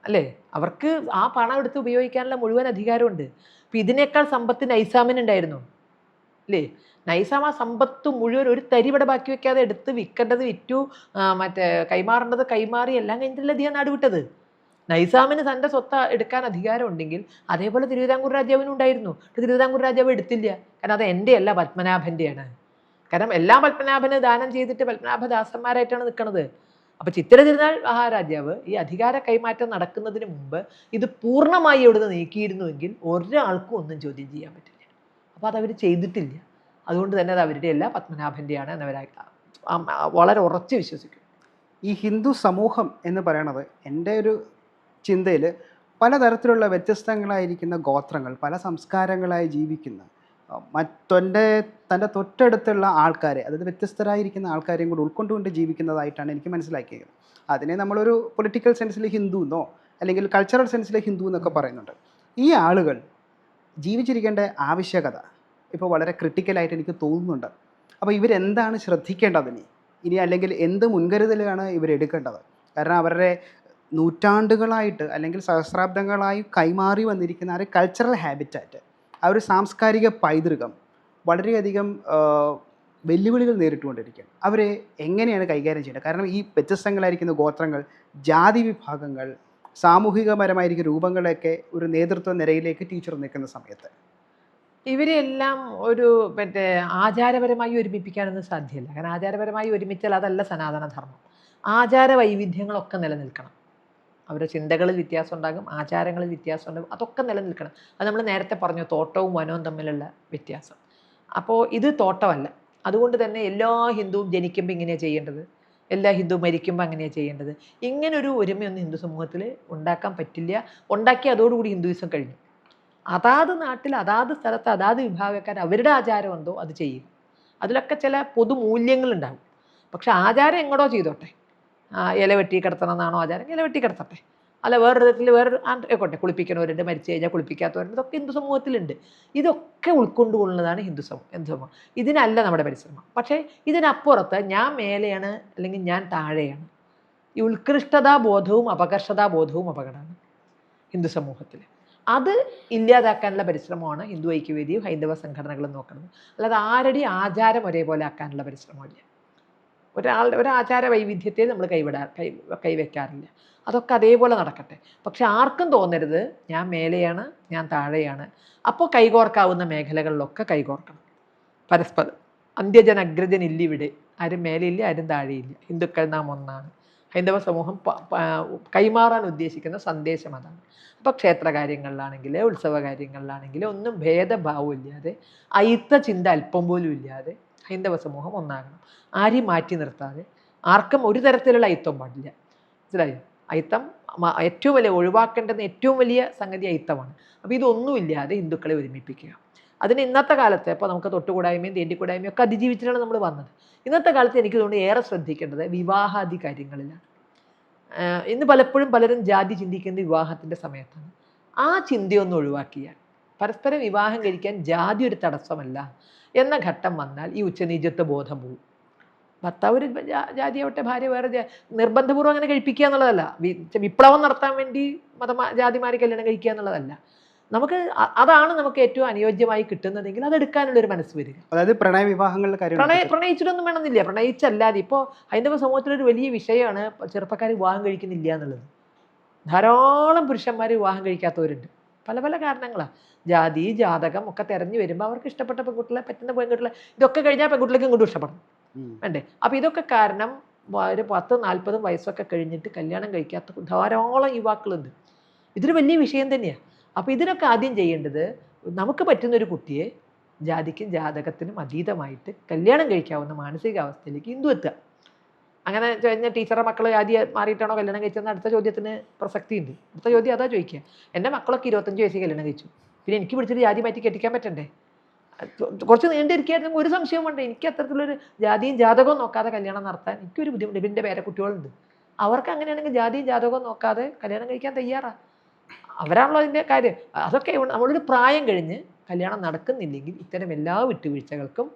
അല്ലേ? അവർക്ക് ആ പണം എടുത്ത് ഉപയോഗിക്കാനുള്ള മുഴുവൻ അധികാരമുണ്ട്. അപ്പം ഇതിനേക്കാൾ സമ്പത്ത് നൈസാമിനുണ്ടായിരുന്നു, അല്ലേ? നൈസാം ആ സമ്പത്ത് മുഴുവൻ ഒരു തരി ഇവിടെ ബാക്കി വെക്കാതെ എടുത്ത് വിൽക്കേണ്ടത് വിറ്റു, മറ്റേ കൈമാറേണ്ടത് കൈമാറി, എല്ലാം കഴിഞ്ഞിട്ടല്ലേ അദ്ദേഹം നാടുവിട്ടത്. നൈസാമിന് തൻ്റെ സ്വത്ത് എടുക്കാൻ അധികാരം ഉണ്ടെങ്കിൽ അതേപോലെ തിരുവിതാംകൂർ രാജാവിനും ഉണ്ടായിരുന്നു. തിരുവിതാംകൂർ രാജാവ് എടുത്തില്ല, കാരണം അത് എൻ്റെ അല്ല, പത്മനാഭൻ്റെയാണ്. കാരണം എല്ലാം പത്മനാഭന് ദാനം ചെയ്തിട്ട് പത്മനാഭദാസന്മാരായിട്ടാണ് നിൽക്കുന്നത്. അപ്പോൾ ചിത്തിര തിരുനാൾ മഹാരാജാവ് ഈ അധികാര കൈമാറ്റം നടക്കുന്നതിന് മുമ്പ് ഇത് പൂർണ്ണമായി എവിടുന്ന് നീക്കിയിരുന്നുവെങ്കിൽ ഒരാൾക്കും ഒന്നും ചോദ്യം ചെയ്യാൻ പറ്റില്ല. അപ്പോൾ അതവർ ചെയ്തിട്ടില്ല. അതുകൊണ്ട് തന്നെ അത് അവരുടെ അല്ല, പത്മനാഭൻ്റെയാണ് എന്നവർ വളരെ ഉറച്ച് വിശ്വസിക്കും. ഈ ഹിന്ദു സമൂഹം എന്ന് പറയണത് എൻ്റെ ഒരു ചിന്തയിൽ പലതരത്തിലുള്ള വ്യത്യസ്തങ്ങളായിരിക്കുന്ന ഗോത്രങ്ങൾ, പല സംസ്കാരങ്ങളായി ജീവിക്കുന്ന തൻ്റെ തൊട്ടടുത്തുള്ള ആൾക്കാരെ, അതായത് വ്യത്യസ്തരായിരിക്കുന്ന ആൾക്കാരെയും കൂടി ഉൾക്കൊണ്ടുകൊണ്ട് ജീവിക്കുന്നതായിട്ടാണ് എനിക്ക് മനസ്സിലാക്കിയത്. അതിനെ നമ്മളൊരു പൊളിറ്റിക്കൽ സെൻസിൽ ഹിന്ദു എന്നോ അല്ലെങ്കിൽ കൾച്ചറൽ സെൻസിൽ ഹിന്ദു എന്നൊക്കെ പറയുന്നുണ്ട്. ഈ ആളുകൾ ജീവിച്ചിരിക്കേണ്ട ആവശ്യകത ഇപ്പോൾ വളരെ ക്രിട്ടിക്കലായിട്ട് എനിക്ക് തോന്നുന്നുണ്ട്. അപ്പോൾ ഇവരെന്താണ് ശ്രദ്ധിക്കേണ്ടത് ഇനി അല്ലെങ്കിൽ എന്ത് മുൻകരുതലാണ് ഇവരെടുക്കേണ്ടത്? കാരണം അവരുടെ നൂറ്റാണ്ടുകളായിട്ട് അല്ലെങ്കിൽ സഹസ്രാബ്ദങ്ങളായി കൈമാറി വന്നിരിക്കുന്ന ആ ഒരു കൾച്ചറൽ ഹാബിറ്റാറ്റ്, ആ ഒരു സാംസ്കാരിക പൈതൃകം വളരെയധികം വെല്ലുവിളികൾ നേരിട്ടുകൊണ്ടിരിക്കുകയാണ്. അവരെ എങ്ങനെയാണ് കൈകാര്യം ചെയ്യേണ്ടത്? കാരണം ഈ വ്യത്യസ്തങ്ങളായിരിക്കുന്ന ഗോത്രങ്ങൾ, ജാതി വിഭാഗങ്ങൾ, സാമൂഹികപരമായിരിക്കുന്ന രൂപങ്ങളെയൊക്കെ ഒരു നേതൃത്വ നിരയിലേക്ക് ടീച്ചർ നിൽക്കുന്ന സമയത്ത് ഇവരെല്ലാം ഒരു ആചാരപരമായി ഒരുമിപ്പിക്കാനൊന്നും സാധ്യമല്ല. കാരണം ആചാരപരമായി ഒരുമിച്ചാൽ അതല്ല സനാതനധർമ്മം. ആചാര വൈവിധ്യങ്ങളൊക്കെ നിലനിൽക്കണം. അവരുടെ ചിന്തകളിൽ വ്യത്യാസം ഉണ്ടാകും, ആചാരങ്ങളിൽ വ്യത്യാസം ഉണ്ടാകും, അതൊക്കെ നിലനിൽക്കണം. അത് നമ്മൾ നേരത്തെ പറഞ്ഞു, തോട്ടവും വനവും തമ്മിലുള്ള വ്യത്യാസം. അപ്പോൾ ഇത് തോട്ടമല്ല. അതുകൊണ്ട് തന്നെ എല്ലാ ഹിന്ദുവും ജനിക്കുമ്പോൾ ഇങ്ങനെയാണ് ചെയ്യേണ്ടത്, എല്ലാ ഹിന്ദു മരിക്കുമ്പോൾ അങ്ങനെയാണ് ചെയ്യേണ്ടത്. ഇങ്ങനൊരു ഒരുമയൊന്നും ഹിന്ദു സമൂഹത്തിൽ ഉണ്ടാക്കാൻ പറ്റില്ല. ഉണ്ടാക്കി അതോടുകൂടി ഹിന്ദുയിസം കഴിഞ്ഞു. അതാത് നാട്ടിൽ അതാത് സ്ഥലത്ത് അതാത് വിഭാഗക്കാർ അവരുടെ ആചാരം എന്തോ അത് ചെയ്യും. അതിലൊക്കെ ചില പൊതുമൂല്യങ്ങളുണ്ടാകും. പക്ഷെ ആചാരം എങ്ങോട്ടോ ചെയ്തോട്ടെ. ഇല വെട്ടി കിടത്തണം എന്നാണോ ആചാരം, ഇല വെട്ടി കിടത്തട്ടെ. അല്ല വേറൊരു വിധത്തിൽ വേറൊരു ആയിക്കോട്ടെ, കുളിപ്പിക്കണവരുണ്ട്, മരിച്ചു കഴിഞ്ഞാൽ കുളിപ്പിക്കാത്തവരുണ്ട്, ഇതൊക്കെ ഹിന്ദു സമൂഹത്തിലുണ്ട്. ഇതൊക്കെ ഉൾക്കൊണ്ടുകൊള്ളുന്നതാണ് ഹിന്ദു സമൂഹം. ഇതിനല്ല നമ്മുടെ പരിശ്രമം. പക്ഷേ ഇതിനപ്പുറത്ത് ഞാൻ മേലെയാണ് അല്ലെങ്കിൽ ഞാൻ താഴെയാണ്, ഈ ഉത്കൃഷ്ടതാബോധവും അപകർഷതാബോധവും അപകടമാണ് ഹിന്ദു സമൂഹത്തിൽ. അത് ഇല്ലാതാക്കാനുള്ള പരിശ്രമമാണ് ഹിന്ദു ഐക്യവേദിയും ഹൈന്ദവ സംഘടനകളും നോക്കുന്നത്. അല്ലാതെ ആരുടെയും ആചാരം ഒരേപോലെ ആക്കാനുള്ള പരിശ്രമമില്ല. ഒരാചാര വൈവിധ്യത്തെ നമ്മൾ കൈവയ്ക്കാറില്ല. അതൊക്കെ അതേപോലെ നടക്കട്ടെ. പക്ഷെ ആർക്കും തോന്നരുത് ഞാൻ മേലെയാണ് ഞാൻ താഴെയാണ്. അപ്പോൾ കൈകോർക്കാവുന്ന മേഖലകളിലൊക്കെ കൈകോർക്കണം പരസ്പരം. അന്ത്യജൻ അഗ്രജൻ ഇല്ലിവിടെ, ആരും മേലെയില്ല ആരും താഴെയില്ല, ഹിന്ദുക്കൾ നാം ഒന്നാണ്. ഹൈന്ദവ സമൂഹം കൈമാറാൻ ഉദ്ദേശിക്കുന്ന സന്ദേശം അതാണ്. അപ്പോൾ ക്ഷേത്ര കാര്യങ്ങളിലാണെങ്കിൽ ഉത്സവ കാര്യങ്ങളിലാണെങ്കിൽ ഒന്നും ഭേദഭാവമില്ലാതെ, അയിത്ത ചിന്ത അല്പം പോലും ഇല്ലാതെ ഹൈന്ദവ സമൂഹം ഒന്നാകണം. ആരെയും മാറ്റി നിർത്താതെ, ആർക്കും ഒരു തരത്തിലുള്ള അയിത്തം പാടില്ല. മനസ്സിലായോ? അയിത്തം ഏറ്റവും വലിയ ഒഴിവാക്കേണ്ടുന്ന ഏറ്റവും വലിയ സംഗതി അയിത്തമാണ്. അപ്പോൾ ഇതൊന്നുമില്ലാതെ ഹിന്ദുക്കളെ ഒരുമിപ്പിക്കുക. അതിന് ഇന്നത്തെ കാലത്ത് ഇപ്പോൾ നമുക്ക് തൊട്ടുകൂടായ്മയും തീണ്ടിക്കൂടായ്മയും ഒക്കെ അതിജീവിച്ചിട്ടാണ് നമ്മൾ വന്നത്. ഇന്നത്തെ കാലത്ത് എനിക്ക് തോന്നുന്നു ഏറെ ശ്രദ്ധിക്കേണ്ടത് വിവാഹാദി കാര്യങ്ങളിലാണ്. ഇന്ന് പലപ്പോഴും പലരും ജാതി ചിന്തിക്കുന്ന വിവാഹത്തിൻ്റെ സമയത്താണ്. ആ ചിന്തയൊന്നും ഒഴിവാക്കിയാൽ, പരസ്പരം വിവാഹം കഴിക്കാൻ ജാതി ഒരു തടസ്സമല്ല എന്ന ഘട്ടം വന്നാൽ ഈ ഉച്ചനീചത്വ ബോധം പോകും. ഭർത്താവ് ഒരു ജാതിയാവട്ടെ, ഭാര്യ വേറെ നിർബന്ധപൂർവ്വം അങ്ങനെ കഴിപ്പിക്കുക എന്നുള്ളതല്ല. വിപ്ലവം നടത്താൻ വേണ്ടി ജാതിമാരെ കല്യാണം കഴിക്കുക എന്നുള്ളതല്ല. നമുക്ക് അതാണ് നമുക്ക് ഏറ്റവും അനുയോജ്യമായി കിട്ടുന്നതെങ്കിൽ അതെടുക്കാനുള്ളൊരു മനസ്സ് വരിക. അതായത് പ്രണയ വിവാഹങ്ങളുടെ കാര്യം പ്രണയിച്ചിട്ടൊന്നും വേണമെന്നില്ല, പ്രണയിച്ചല്ലാതെ. ഇപ്പോൾ ഹൈന്ദവ സമൂഹത്തിലൊരു വലിയ വിഷയമാണ് ചെറുപ്പക്കാർ വിവാഹം കഴിക്കുന്നില്ല എന്നുള്ളത്. ധാരാളം പുരുഷന്മാർ വിവാഹം കഴിക്കാത്തവരുണ്ട്, പല പല കാരണങ്ങളാണ്. ജാതി ജാതകം ഒക്കെ തിരഞ്ഞു വരുമ്പോൾ അവർക്ക് ഇഷ്ടപ്പെട്ട പെൺകുട്ടികളെ, പറ്റുന്ന പെൺകുട്ടികളെ, ഇതൊക്കെ കഴിഞ്ഞാൽ പെൺകുട്ടികൾക്ക് ഇങ്ങോട്ടും ഇഷ്ടപ്പെടണം വേണ്ടേ. അപ്പോൾ ഇതൊക്കെ കാരണം ഒരു 10-40 വയസ്സൊക്കെ കഴിഞ്ഞിട്ട് കല്യാണം കഴിക്കാത്ത ധാരാളം യുവാക്കളുണ്ട്. ഇതൊരു വലിയ വിഷയം തന്നെയാണ്. അപ്പോൾ ഇതിനൊക്കെ ആദ്യം ചെയ്യേണ്ടത് നമുക്ക് പറ്റുന്നൊരു കുട്ടിയെ ജാതിക്കും ജാതകത്തിനും അതീതമായിട്ട് കല്യാണം കഴിക്കാവുന്ന മാനസികാവസ്ഥയിലേക്ക് ഹിന്ദു എത്തുക. അങ്ങനെ കഴിഞ്ഞ ടീച്ചറുടെ മക്കൾ ആദ്യം മാറിയിട്ടാണോ കല്യാണം കഴിച്ചതെന്ന് അടുത്ത ചോദ്യത്തിന് പ്രസക്തിയുണ്ട്. അടുത്ത ചോദ്യം അതാ ചോദിക്കുക. എൻ്റെ മക്കളൊക്കെ 25 വയസ്സിൽ കല്യാണം കഴിച്ചു, പിന്നെ എനിക്ക് പിടിച്ചിട്ട് ജാതി മാറ്റി കെട്ടിക്കാൻ പറ്റണ്ടേ? കുറച്ച് നീണ്ടിരിക്കുകയായിരുന്നു, ഒരു സംശയവും വേണ്ട. എനിക്ക് അത്തരത്തിലൊരു ജാതിയും ജാതകവും നോക്കാതെ കല്യാണം നടത്താൻ എനിക്കൊരു ബുദ്ധിമുട്ട്. എൻ്റെ പേരക്കുട്ടികളുണ്ട്, അവർക്ക് അങ്ങനെയാണെങ്കിൽ ജാതിയും ജാതകവും നോക്കാതെ കല്യാണം കഴിക്കാൻ തയ്യാറാണ്. അവരാണല്ലോ അതിൻ്റെ കാര്യം. അതൊക്കെ നമ്മളൊരു പ്രായം കഴിഞ്ഞ് കല്യാണം നടക്കുന്നില്ലെങ്കിൽ ഇത്തരം എല്ലാ വിട്ടുവീഴ്ചകൾക്കും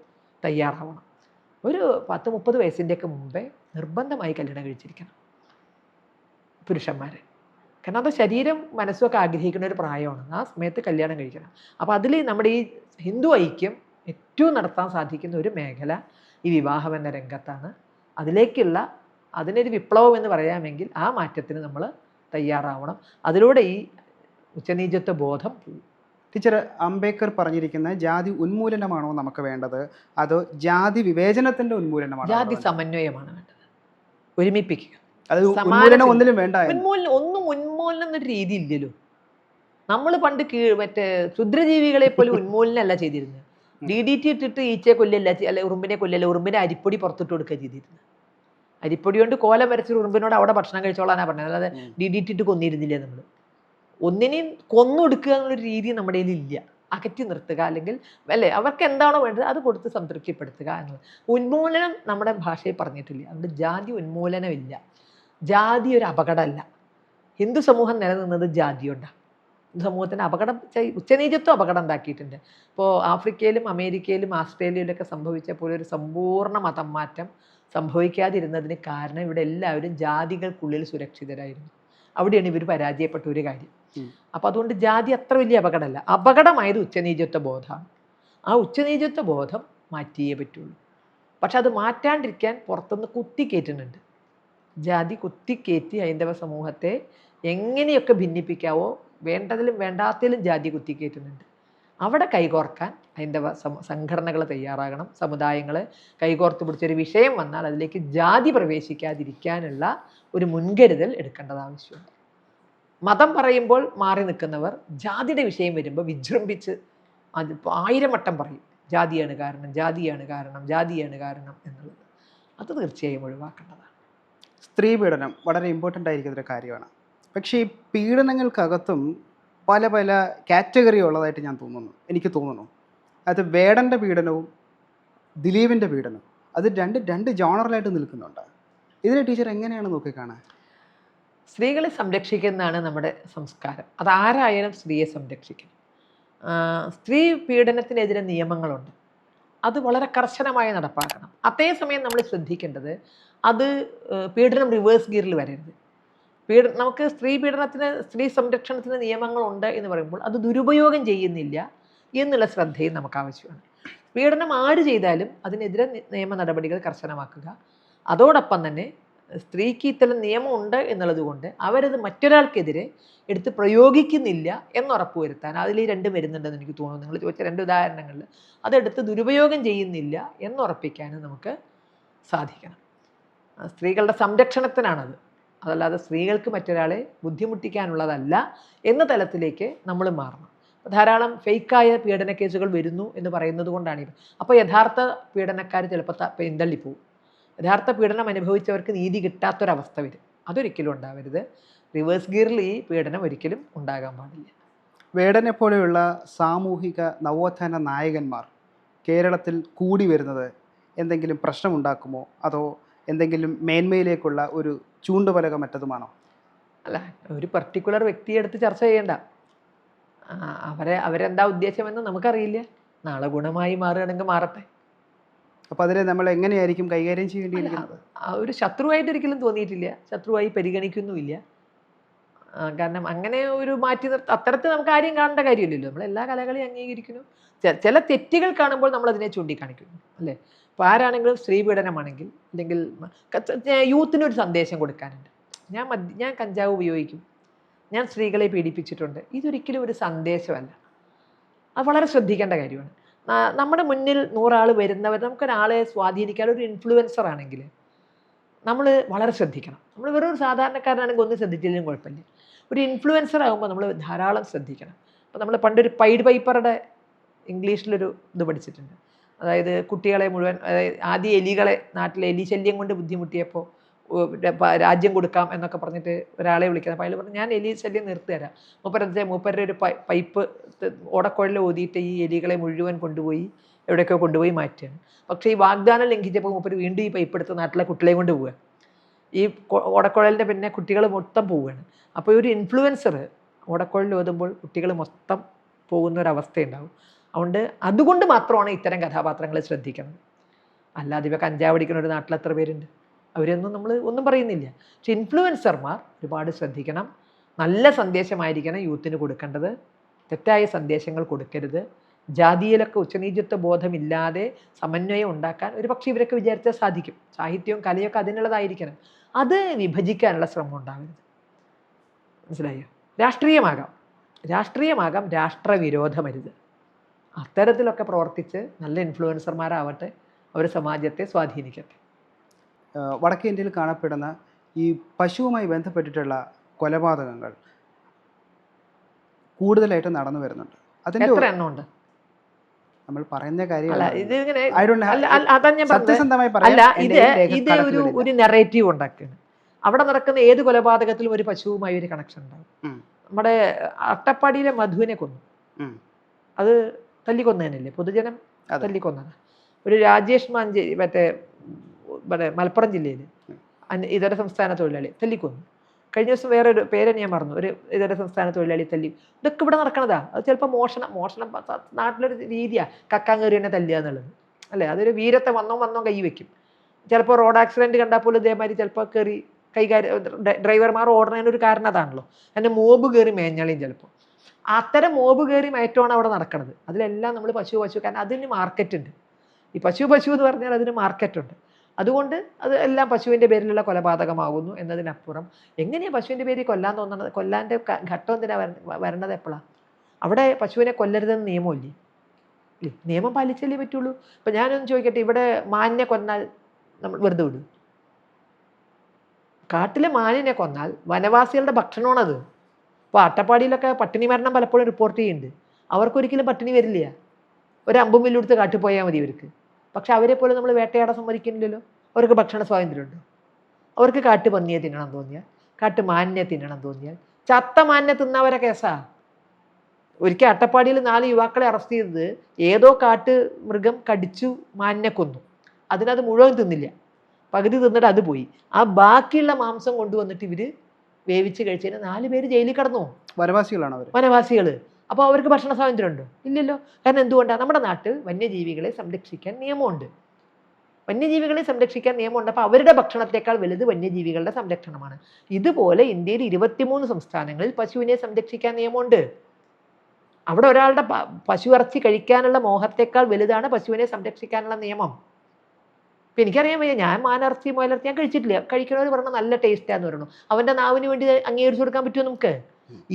തയ്യാറാവണം. ഒരു 10-30 വയസ്സിൻ്റെയൊക്കെ മുമ്പേ നിർബന്ധമായി കല്യാണം കഴിച്ചിരിക്കണം പുരുഷന്മാർ. കാരണം അത് ശരീരം മനസ്സുമൊക്കെ ആഗ്രഹിക്കുന്ന ഒരു പ്രായമാണ്. ആ സമയത്ത് കല്യാണം കഴിക്കണം. അപ്പോൾ അതിൽ നമ്മുടെ ഈ ഹിന്ദു ഐക്യം ഏറ്റവും നടത്താൻ സാധിക്കുന്ന ഒരു മേഖല ഈ വിവാഹം എന്ന രംഗത്താണ്. അതിനൊരു വിപ്ലവം എന്ന് പറയാമെങ്കിൽ ആ മാറ്റത്തിന് നമ്മൾ തയ്യാറാവണം. അതിലൂടെ ഈ ഉച്ചനീചത്വ ബോധം പോകും. ടീച്ചർ, അംബേദ്കർ പറഞ്ഞിരിക്കുന്ന ജാതി ഉന്മൂലനമാണോ നമുക്ക് വേണ്ടത്, അതോ ജാതി വിവേചനത്തിന്റെ ഉന്മൂലനമാണോ? ജാതി സമന്വയമാണ് വേണ്ടത്, ഒരുമിപ്പിക്കുക. അത് ഉന്മൂലനം ഒന്നിലും വേണ്ട. ഉന്മൂലനം എന്നൊരു രീതി ഇല്ലല്ലോ. നമ്മൾ പണ്ട് മറ്റേ ക്ഷുദ്രജീവികളെ പോലെ ഉന്മൂലനമല്ല ചെയ്തിരുന്നത്. DDT ഇട്ടിട്ട് ഈച്ചയെ കൊല്ലല്ല, അല്ല ഉറുമ്പിനെ കൊല്ലല്ല, ഉറുമ്പിനെ അരിപ്പൊടി പുറത്തിട്ട് കൊടുക്കുക ചെയ്തിരുന്നത്. അരിപ്പൊടി കൊണ്ട് കോലം വരച്ചൊരു ഉറുമ്പിനോട് അവിടെ ഭക്ഷണം കഴിച്ചോളാനാണ് പറഞ്ഞത്, അല്ലാതെ DDT ഇട്ട് കൊന്നിരുന്നില്ല. നമ്മൾ ഒന്നിനെയും കൊന്നൊടുക്കുക എന്നുള്ളൊരു രീതി നമ്മുടെ കയ്യിലില്ല. അകറ്റി നിർത്തുക, അല്ലെങ്കിൽ അല്ലേ അവർക്ക് എന്താണോ വേണ്ടത് അത് കൊടുത്ത് സംതൃപ്തിപ്പെടുത്തുക എന്നുള്ളത്. ഉന്മൂലനം നമ്മുടെ ഭാഷയിൽ പറഞ്ഞിട്ടില്ല. അതുകൊണ്ട് ജാതി ഉന്മൂലനമില്ല. ജാതി ഒരു അപകടമല്ല. ഹിന്ദു സമൂഹം നിലനിന്നത് ജാതി കൊണ്ടാണ്. ഹിന്ദു സമൂഹത്തിന് ഉച്ചനീചത്വം അപകടം ഉണ്ടാക്കിയിട്ടുണ്ട്. ഇപ്പോൾ ആഫ്രിക്കയിലും അമേരിക്കയിലും ആസ്ട്രേലിയയിലൊക്കെ സംഭവിച്ച പോലെ ഒരു സമ്പൂർണ്ണ മതം മാറ്റം സംഭവിക്കാതിരുന്നതിന് കാരണം ഇവിടെ എല്ലാവരും ജാതികൾക്കുള്ളിൽ സുരക്ഷിതരായിരുന്നു. അവിടെയാണ് ഇവർ പരാജയപ്പെട്ട ഒരു കാര്യം. അപ്പോൾ അതുകൊണ്ട് ജാതി അത്ര വലിയ അപകടമല്ല. അപകടമായത് ഉച്ചനീചത്വ ബോധമാണ്. ആ ഉച്ചനീചത്വ ബോധം മാറ്റിയേ പറ്റുള്ളൂ. പക്ഷെ അത് മാറ്റാണ്ടിരിക്കാൻ പുറത്തുനിന്ന് കുത്തിക്കയറ്റുന്നുണ്ട്. ജാതി കുത്തിക്കയറ്റി ഹൈന്ദവ സമൂഹത്തെ എങ്ങനെയൊക്കെ ഭിന്നിപ്പിക്കാവോ വേണ്ടതിലും വേണ്ടാത്തതിലും ജാതി കുത്തിക്കയറ്റുന്നുണ്ട്. അവിടെ കൈകോർക്കാൻ ഹൈന്ദവ സംഘടനകൾ തയ്യാറാകണം. സമുദായങ്ങൾ കൈകോർത്ത് പിടിച്ചൊരു വിഷയം വന്നാൽ അതിലേക്ക് ജാതി പ്രവേശിക്കാതിരിക്കാനുള്ള ഒരു മുൻകരുതൽ എടുക്കേണ്ടത് ആവശ്യമുണ്ട്. മതം പറയുമ്പോൾ മാറി നിൽക്കുന്നവർ ജാതിയുടെ വിഷയം വരുമ്പോൾ വിജൃംഭിച്ച് അത് 1000 വട്ടം പറയും, ജാതിയാണ് കാരണം, ജാതിയാണ് കാരണം, ജാതിയാണ് കാരണം എന്നുള്ളത്. അത് തീർച്ചയായും ഒഴിവാക്കേണ്ടതാണ്. സ്ത്രീ പീഡനം വളരെ ഇമ്പോർട്ടൻ്റ് ആയിരിക്കുന്ന ഒരു കാര്യമാണ്. പക്ഷേ ഈ പീഡനങ്ങൾക്കകത്തും പല പല കാറ്റഗറി ഉള്ളതായിട്ട് എനിക്ക് തോന്നുന്നു. അത് വേടൻ്റെ പീഡനവും ദിലീപിൻ്റെ പീഡനവും അത് രണ്ട് ജോണറിലായിട്ട് നിൽക്കുന്നുണ്ട്. ഇതിനെ ടീച്ചർ എങ്ങനെയാണ് നോക്കിക്കാണാൻ? സ്ത്രീകളെ സംരക്ഷിക്കുന്നതാണ് നമ്മുടെ സംസ്കാരം. അതാരായാലും സ്ത്രീയെ സംരക്ഷിക്കണം. സ്ത്രീ പീഡനത്തിനെതിരെ നിയമങ്ങളുണ്ട്, അത് വളരെ കർശനമായി നടപ്പാക്കണം. അതേസമയം നമ്മൾ ശ്രദ്ധിക്കേണ്ടത് അത് പീഡനം റിവേഴ്സ് ഗിയറിൽ വരരുത്. നമുക്ക് സ്ത്രീ സംരക്ഷണത്തിന് നിയമങ്ങളുണ്ട് എന്ന് പറയുമ്പോൾ അത് ദുരുപയോഗം ചെയ്യുന്നില്ല എന്നുള്ള ശ്രദ്ധയും നമുക്ക് ആവശ്യമാണ്. പീഡനം ആര് ചെയ്താലും അതിനെതിരെ നിയമ നടപടികൾ കർശനമാക്കുക. അതോടൊപ്പം തന്നെ സ്ത്രീക്ക് ഇത്തരം നിയമമുണ്ട് എന്നുള്ളത് കൊണ്ട് അവരത് മറ്റൊരാൾക്കെതിരെ എടുത്ത് പ്രയോഗിക്കുന്നില്ല എന്നുറപ്പുവരുത്താൻ അതിൽ 2 വരുന്നുണ്ടെന്ന് എനിക്ക് തോന്നുന്നു. നിങ്ങൾ ചോദിച്ച 2 ഉദാഹരണങ്ങളിൽ അതെടുത്ത് ദുരുപയോഗം ചെയ്യുന്നില്ല എന്നുറപ്പിക്കാനും നമുക്ക് സാധിക്കണം. സ്ത്രീകളുടെ സംരക്ഷണത്തിനാണത്, അതല്ലാതെ സ്ത്രീകൾക്ക് മറ്റൊരാളെ ബുദ്ധിമുട്ടിക്കാനുള്ളതല്ല എന്ന തലത്തിലേക്ക് നമ്മൾ മാറണം. ധാരാളം ഫേക്കായ പീഡന കേസുകൾ വരുന്നു എന്ന് പറയുന്നത് കൊണ്ടാണിത്. അപ്പോൾ യഥാർത്ഥ പീഡനക്കാർ ചിലപ്പോൾ പിന്തള്ളിപ്പോവും. യഥാർത്ഥ പീഡനം അനുഭവിച്ചവർക്ക് നീതി കിട്ടാത്തൊരവസ്ഥ വരും. അതൊരിക്കലും ഉണ്ടാവരുത്. റിവേഴ്സ് ഗിയറിൽ ഈ പീഡനം ഒരിക്കലും ഉണ്ടാകാൻ പാടില്ല. വേടനെ പോലെയുള്ള സാമൂഹിക നവോത്ഥാന നായകന്മാർ കേരളത്തിൽ കൂടി വരുന്നത് എന്തെങ്കിലും പ്രശ്നമുണ്ടാക്കുമോ, അതോ എന്തെങ്കിലും മേന്മയിലേക്കുള്ള ഒരു ചൂണ്ടുപലക മറ്റതുമാണോ? അല്ല, ഒരു പർട്ടിക്കുലർ വ്യക്തിയെ എടുത്ത് ചർച്ച ചെയ്യേണ്ട. അവരെന്താ ഉദ്ദേശമെന്ന് നമുക്കറിയില്ല. നാളെ ഗുണമായി മാറുകയാണെങ്കിൽ മാറട്ടെ. അപ്പോൾ അതിനെ നമ്മൾ എങ്ങനെയായിരിക്കും കൈകാര്യം ചെയ്യേണ്ടിയിരിക്കുന്നത്? ഒരു ശത്രുവായിട്ട് ഒരിക്കലും തോന്നിയിട്ടില്ല, ശത്രുവായി പരിഗണിക്കുന്നുമില്ല. കാരണം അങ്ങനെ ഒരു മാറ്റി അത്തരത്തിൽ നമുക്ക് ആരെയും കാണേണ്ട കാര്യമില്ലല്ലോ. നമ്മൾ എല്ലാ കലകളെയും അംഗീകരിക്കുന്നു. ചില തെറ്റുകൾ കാണുമ്പോൾ നമ്മൾ അതിനെ ചൂണ്ടിക്കാണിക്കുന്നു അല്ലേ. അപ്പോൾ ആരാണെങ്കിലും സ്ത്രീ പീഡനമാണെങ്കിൽ അല്ലെങ്കിൽ യൂത്തിനൊരു സന്ദേശം കൊടുക്കാനുണ്ട്. ഞാൻ കഞ്ചാവ് ഉപയോഗിക്കും, ഞാൻ സ്ത്രീകളെ പീഡിപ്പിച്ചിട്ടുണ്ട്, ഇതൊരിക്കലും ഒരു സന്ദേശമല്ല. അത് വളരെ ശ്രദ്ധിക്കേണ്ട കാര്യമാണ്. നമ്മുടെ മുന്നിൽ 100 ആൾ വരുന്നവർ, നമുക്കൊരാളെ സ്വാധീനിക്കാൻ ഒരു ഇൻഫ്ലുവൻസർ ആണെങ്കിൽ നമ്മൾ വളരെ ശ്രദ്ധിക്കണം. നമ്മൾ വെറും ഒരു സാധാരണക്കാരനാണെങ്കിൽ ഒന്നും ശ്രദ്ധിച്ചില്ലെങ്കിലും കുഴപ്പമില്ല. ഒരു ഇൻഫ്ലുവൻസർ ആകുമ്പോൾ നമ്മൾ ധാരാളം ശ്രദ്ധിക്കണം. അപ്പോൾ നമ്മൾ പണ്ടൊരു പൈഡ് പൈപ്പറുടെ ഇംഗ്ലീഷിലൊരു ഇത് പഠിച്ചിട്ടുണ്ട്. അതായത് കുട്ടികളെ മുഴുവൻ, അതായത് ആദ്യം എലികളെ, നാട്ടിലെ എലി ശല്യം കൊണ്ട് ബുദ്ധിമുട്ടിയപ്പോൾ രാജ്യം കൊടുക്കാം എന്നൊക്കെ പറഞ്ഞിട്ട് ഒരാളെ വിളിക്കുന്നത്. അപ്പോൾ അയാൾ പറഞ്ഞു, ഞാൻ എലി ശല്യം നിർത്തിത്തരാം. മൂപ്പരുടെ ഒരു പൈപ്പ് ഓടക്കുഴലിൽ ഓതിയിട്ട് ഈ എലികളെ മുഴുവൻ കൊണ്ടുപോയി എവിടെയൊക്കെ കൊണ്ടുപോയി മാറ്റുകയാണ്. പക്ഷേ ഈ വാഗ്ദാനം ലംഘിച്ചപ്പോൾ മൂപ്പർ വീണ്ടും ഈ പൈപ്പ് എടുത്ത് നാട്ടിലെ കുട്ടികളെയും കൊണ്ട് പോവുക. ഈ ഓടക്കുഴലിൻ്റെ പിന്നെ കുട്ടികൾ മൊത്തം പോവുകയാണ്. അപ്പോൾ ഒരു ഇൻഫ്ലുവൻസർ ഓടക്കുഴലിൽ ഓതുമ്പോൾ കുട്ടികൾ മൊത്തം പോകുന്ന ഒരവസ്ഥയുണ്ടാവും. അതുകൊണ്ട് മാത്രമാണ് ഇത്തരം കഥാപാത്രങ്ങളെ ശ്രദ്ധിക്കുന്നത്. അല്ലാതെ ഇവ കഞ്ചാവ് അടിക്കുന്ന ഒരു നാട്ടിൽ എത്ര പേരുണ്ട്, അവരൊന്നും നമ്മൾ ഒന്നും പറയുന്നില്ല. പക്ഷെ ഇൻഫ്ലുവൻസർമാർ ഒരുപാട് ശ്രദ്ധിക്കണം. നല്ല സന്ദേശമായിരിക്കണം യൂത്തിന് കൊടുക്കേണ്ടത്, തെറ്റായ സന്ദേശങ്ങൾ കൊടുക്കരുത്. ജാതിയിലൊക്കെ ഉച്ചനീചത്വ ബോധമില്ലാതെ സമന്വയം ഉണ്ടാക്കാൻ ഒരു പക്ഷേ ഇവരൊക്കെ വിചാരിച്ചാൽ സാധിക്കും. സാഹിത്യവും കലയൊക്കെ അതിനുള്ളതായിരിക്കണം. അത് വിഭജിക്കാനുള്ള ശ്രമം ഉണ്ടാകരുത്. മനസ്സിലായോ? രാഷ്ട്രീയമാകാം, രാഷ്ട്രവിരോധമരുത്. അത്തരത്തിലൊക്കെ പ്രവർത്തിച്ച് നല്ല ഇൻഫ്ലുവൻസർമാരാവട്ടെ, അവർ സമാജത്തെ സ്വാധീനിക്കട്ടെ. വടക്കേ ഇന്ത്യയിൽ കാണപ്പെടുന്ന ഈ പശുവുമായി ബന്ധപ്പെട്ടിട്ടുള്ള കൊലപാതകങ്ങൾ കൂടുതലായിട്ട് നടന്നു വരുന്നുണ്ട്. അതിൻ്റെ എത്ര എണ്ണം ഉണ്ട് നമ്മൾ പറയുന്ന കാര്യം സത്യസന്ധമായി അല്ല. ഇത് ഒരു നെറേറ്റീവ് ഉണ്ടാക്കുകയാണ്. അവിടെ നടക്കുന്ന ഏത് കൊലപാതകത്തിലും ഒരു പശുവുമായി ഒരു കണക്ഷൻ ഉണ്ടാകും. നമ്മുടെ അട്ടപ്പാടിയിലെ മധുവിനെ കൊന്നു, അത് തല്ലിക്കൊന്നതന്നെയല്ലേ, പൊതുജനം തല്ലിക്കൊന്നതാണ്. ഒരു രാജേഷ് മാഞ്ചേരി മറ്റേ മലപ്പുറം ജില്ലയിൽ ഇതര സംസ്ഥാന തൊഴിലാളി തല്ലിക്കൊന്നു. കഴിഞ്ഞ ദിവസം വേറെ ഒരു പേര് ഞാൻ മറന്നു, ഒരു ഇതര സംസ്ഥാന തൊഴിലാളി തല്ലി. ഇതൊക്കെ ഇവിടെ നടക്കണതാ. അത് ചിലപ്പോൾ മോഷണം നാട്ടിലൊരു രീതിയാണ്, കക്കാൻ കയറി തന്നെ തല്ലുക എന്നുള്ളത് അല്ലേ. അതൊരു വീരത്തെ വന്നോ കൈ വെക്കും. ചിലപ്പോൾ റോഡ് ആക്സിഡൻറ്റ് കണ്ടാൽ പോലും ഇതേമാതിരി ചിലപ്പോൾ കയറി ഡ്രൈവർമാർ ഓടുന്നതിനൊരു കാരണം അതാണല്ലോ. എൻ്റെ മോബ് കയറി മേഞ്ഞളിയും ചിലപ്പോൾ. അത്തരം മോബ് കയറി മയറ്റമാണ് അവിടെ നടക്കുന്നത്. അതിലെല്ലാം നമ്മൾ പശു കാരണം അതിന് മാർക്കറ്റുണ്ട്. ഈ പശു എന്ന് പറഞ്ഞാൽ അതിന് മാർക്കറ്റുണ്ട്. അതുകൊണ്ട് അത് എല്ലാം പശുവിൻ്റെ പേരിലുള്ള കൊലപാതകമാകുന്നു എന്നതിനപ്പുറം എങ്ങനെയാണ് പശുവിൻ്റെ പേരിൽ കൊല്ലാൻ തോന്നുന്നത്? കൊല്ലാൻ്റെ ഘട്ടം എന്തിനാണ് വരണത്? എപ്പോഴാണ്? അവിടെ പശുവിനെ കൊല്ലരുതെന്ന് നിയമമില്ലേ? നിയമം പാലിച്ചല്ലേ പറ്റുള്ളൂ. ഇപ്പം ഞാനൊന്ന് ചോദിക്കട്ടെ, ഇവിടെ മാനിനെ കൊന്നാൽ നമ്മൾ വെറുതെ വിടും? കാട്ടിലെ മാനിനെ കൊന്നാൽ വനവാസികളുടെ ഭക്ഷണമാണത്. ഇപ്പോൾ അട്ടപ്പാടിയിലൊക്കെ പട്ടിണി മരണം പലപ്പോഴും റിപ്പോർട്ട് ചെയ്യുന്നുണ്ട്. അവർക്കൊരിക്കലും പട്ടിണി വരില്ല. ഒരു അമ്പും വില്ലെടുത്ത് കാട്ടിൽ പോയാൽ മതി ഇവർക്ക്. പക്ഷെ അവരെ പോലെ നമ്മൾ വേട്ടയാടാൻ സമ്മതിക്കുന്നില്ലല്ലോ. അവർക്ക് ഭക്ഷണ സ്വാതന്ത്ര്യമുണ്ടോ? അവർക്ക് കാട്ടു പന്നിയെ തിന്നണം തോന്നിയാൽ, കാട്ടു മാനിനെ തിന്നണം തോന്നിയാൽ, ചത്ത മാനിനെ തിന്നവരെ കേസാ. ഒരിക്കൽ അട്ടപ്പാടിയിൽ 4 യുവാക്കളെ അറസ്റ്റ് ചെയ്തത് ഏതോ കാട്ട് മൃഗം കടിച്ചു മാനിനെ കൊന്നു. അതിനത് മുഴുവൻ തിന്നില്ല, പകുതി തിന്നിട്ട് അത് പോയി. ആ ബാക്കിയുള്ള മാംസം കൊണ്ടുവന്നിട്ട് ഇവർ വേവിച്ച് കഴിച്ചതിന് 4 പേര് ജയിലിൽ കിടന്നു. വനവാസികളാണ് അവർ. വനവാസികൾ. അപ്പോൾ അവർക്ക് ഭക്ഷണ സ്വാതന്ത്ര്യം ഉണ്ടോ? ഇല്ലല്ലോ. കാരണം എന്തുകൊണ്ടാണ്? നമ്മുടെ നാട്ടിൽ വന്യജീവികളെ സംരക്ഷിക്കാൻ നിയമമുണ്ട്. വന്യജീവികളെ സംരക്ഷിക്കാൻ നിയമമുണ്ട്. അപ്പോൾ അവരുടെ ഭക്ഷണത്തേക്കാൾ വലുത് വന്യജീവികളുടെ സംരക്ഷണമാണ്. ഇതുപോലെ ഇന്ത്യയിൽ 23 സംസ്ഥാനങ്ങളിൽ പശുവിനെ സംരക്ഷിക്കാൻ നിയമമുണ്ട്. അവിടെ ഒരാളുടെ പശു ഇറച്ചി കഴിക്കാനുള്ള മോഹത്തേക്കാൾ വലുതാണ് പശുവിനെ സംരക്ഷിക്കാനുള്ള നിയമം. ഇപ്പം എനിക്കറിയാൻ വയ്യ, ഞാൻ മാനിറച്ചി മുയലിറച്ചി ഞാൻ കഴിച്ചിട്ടില്ല. കഴിക്കുന്നവർ പറഞ്ഞാൽ നല്ല ടേസ്റ്റാന്ന് പറയണു. അവൻ്റെ നാവിന് വേണ്ടി അംഗീകരിച്ചു കൊടുക്കാൻ പറ്റുമോ നമുക്ക്?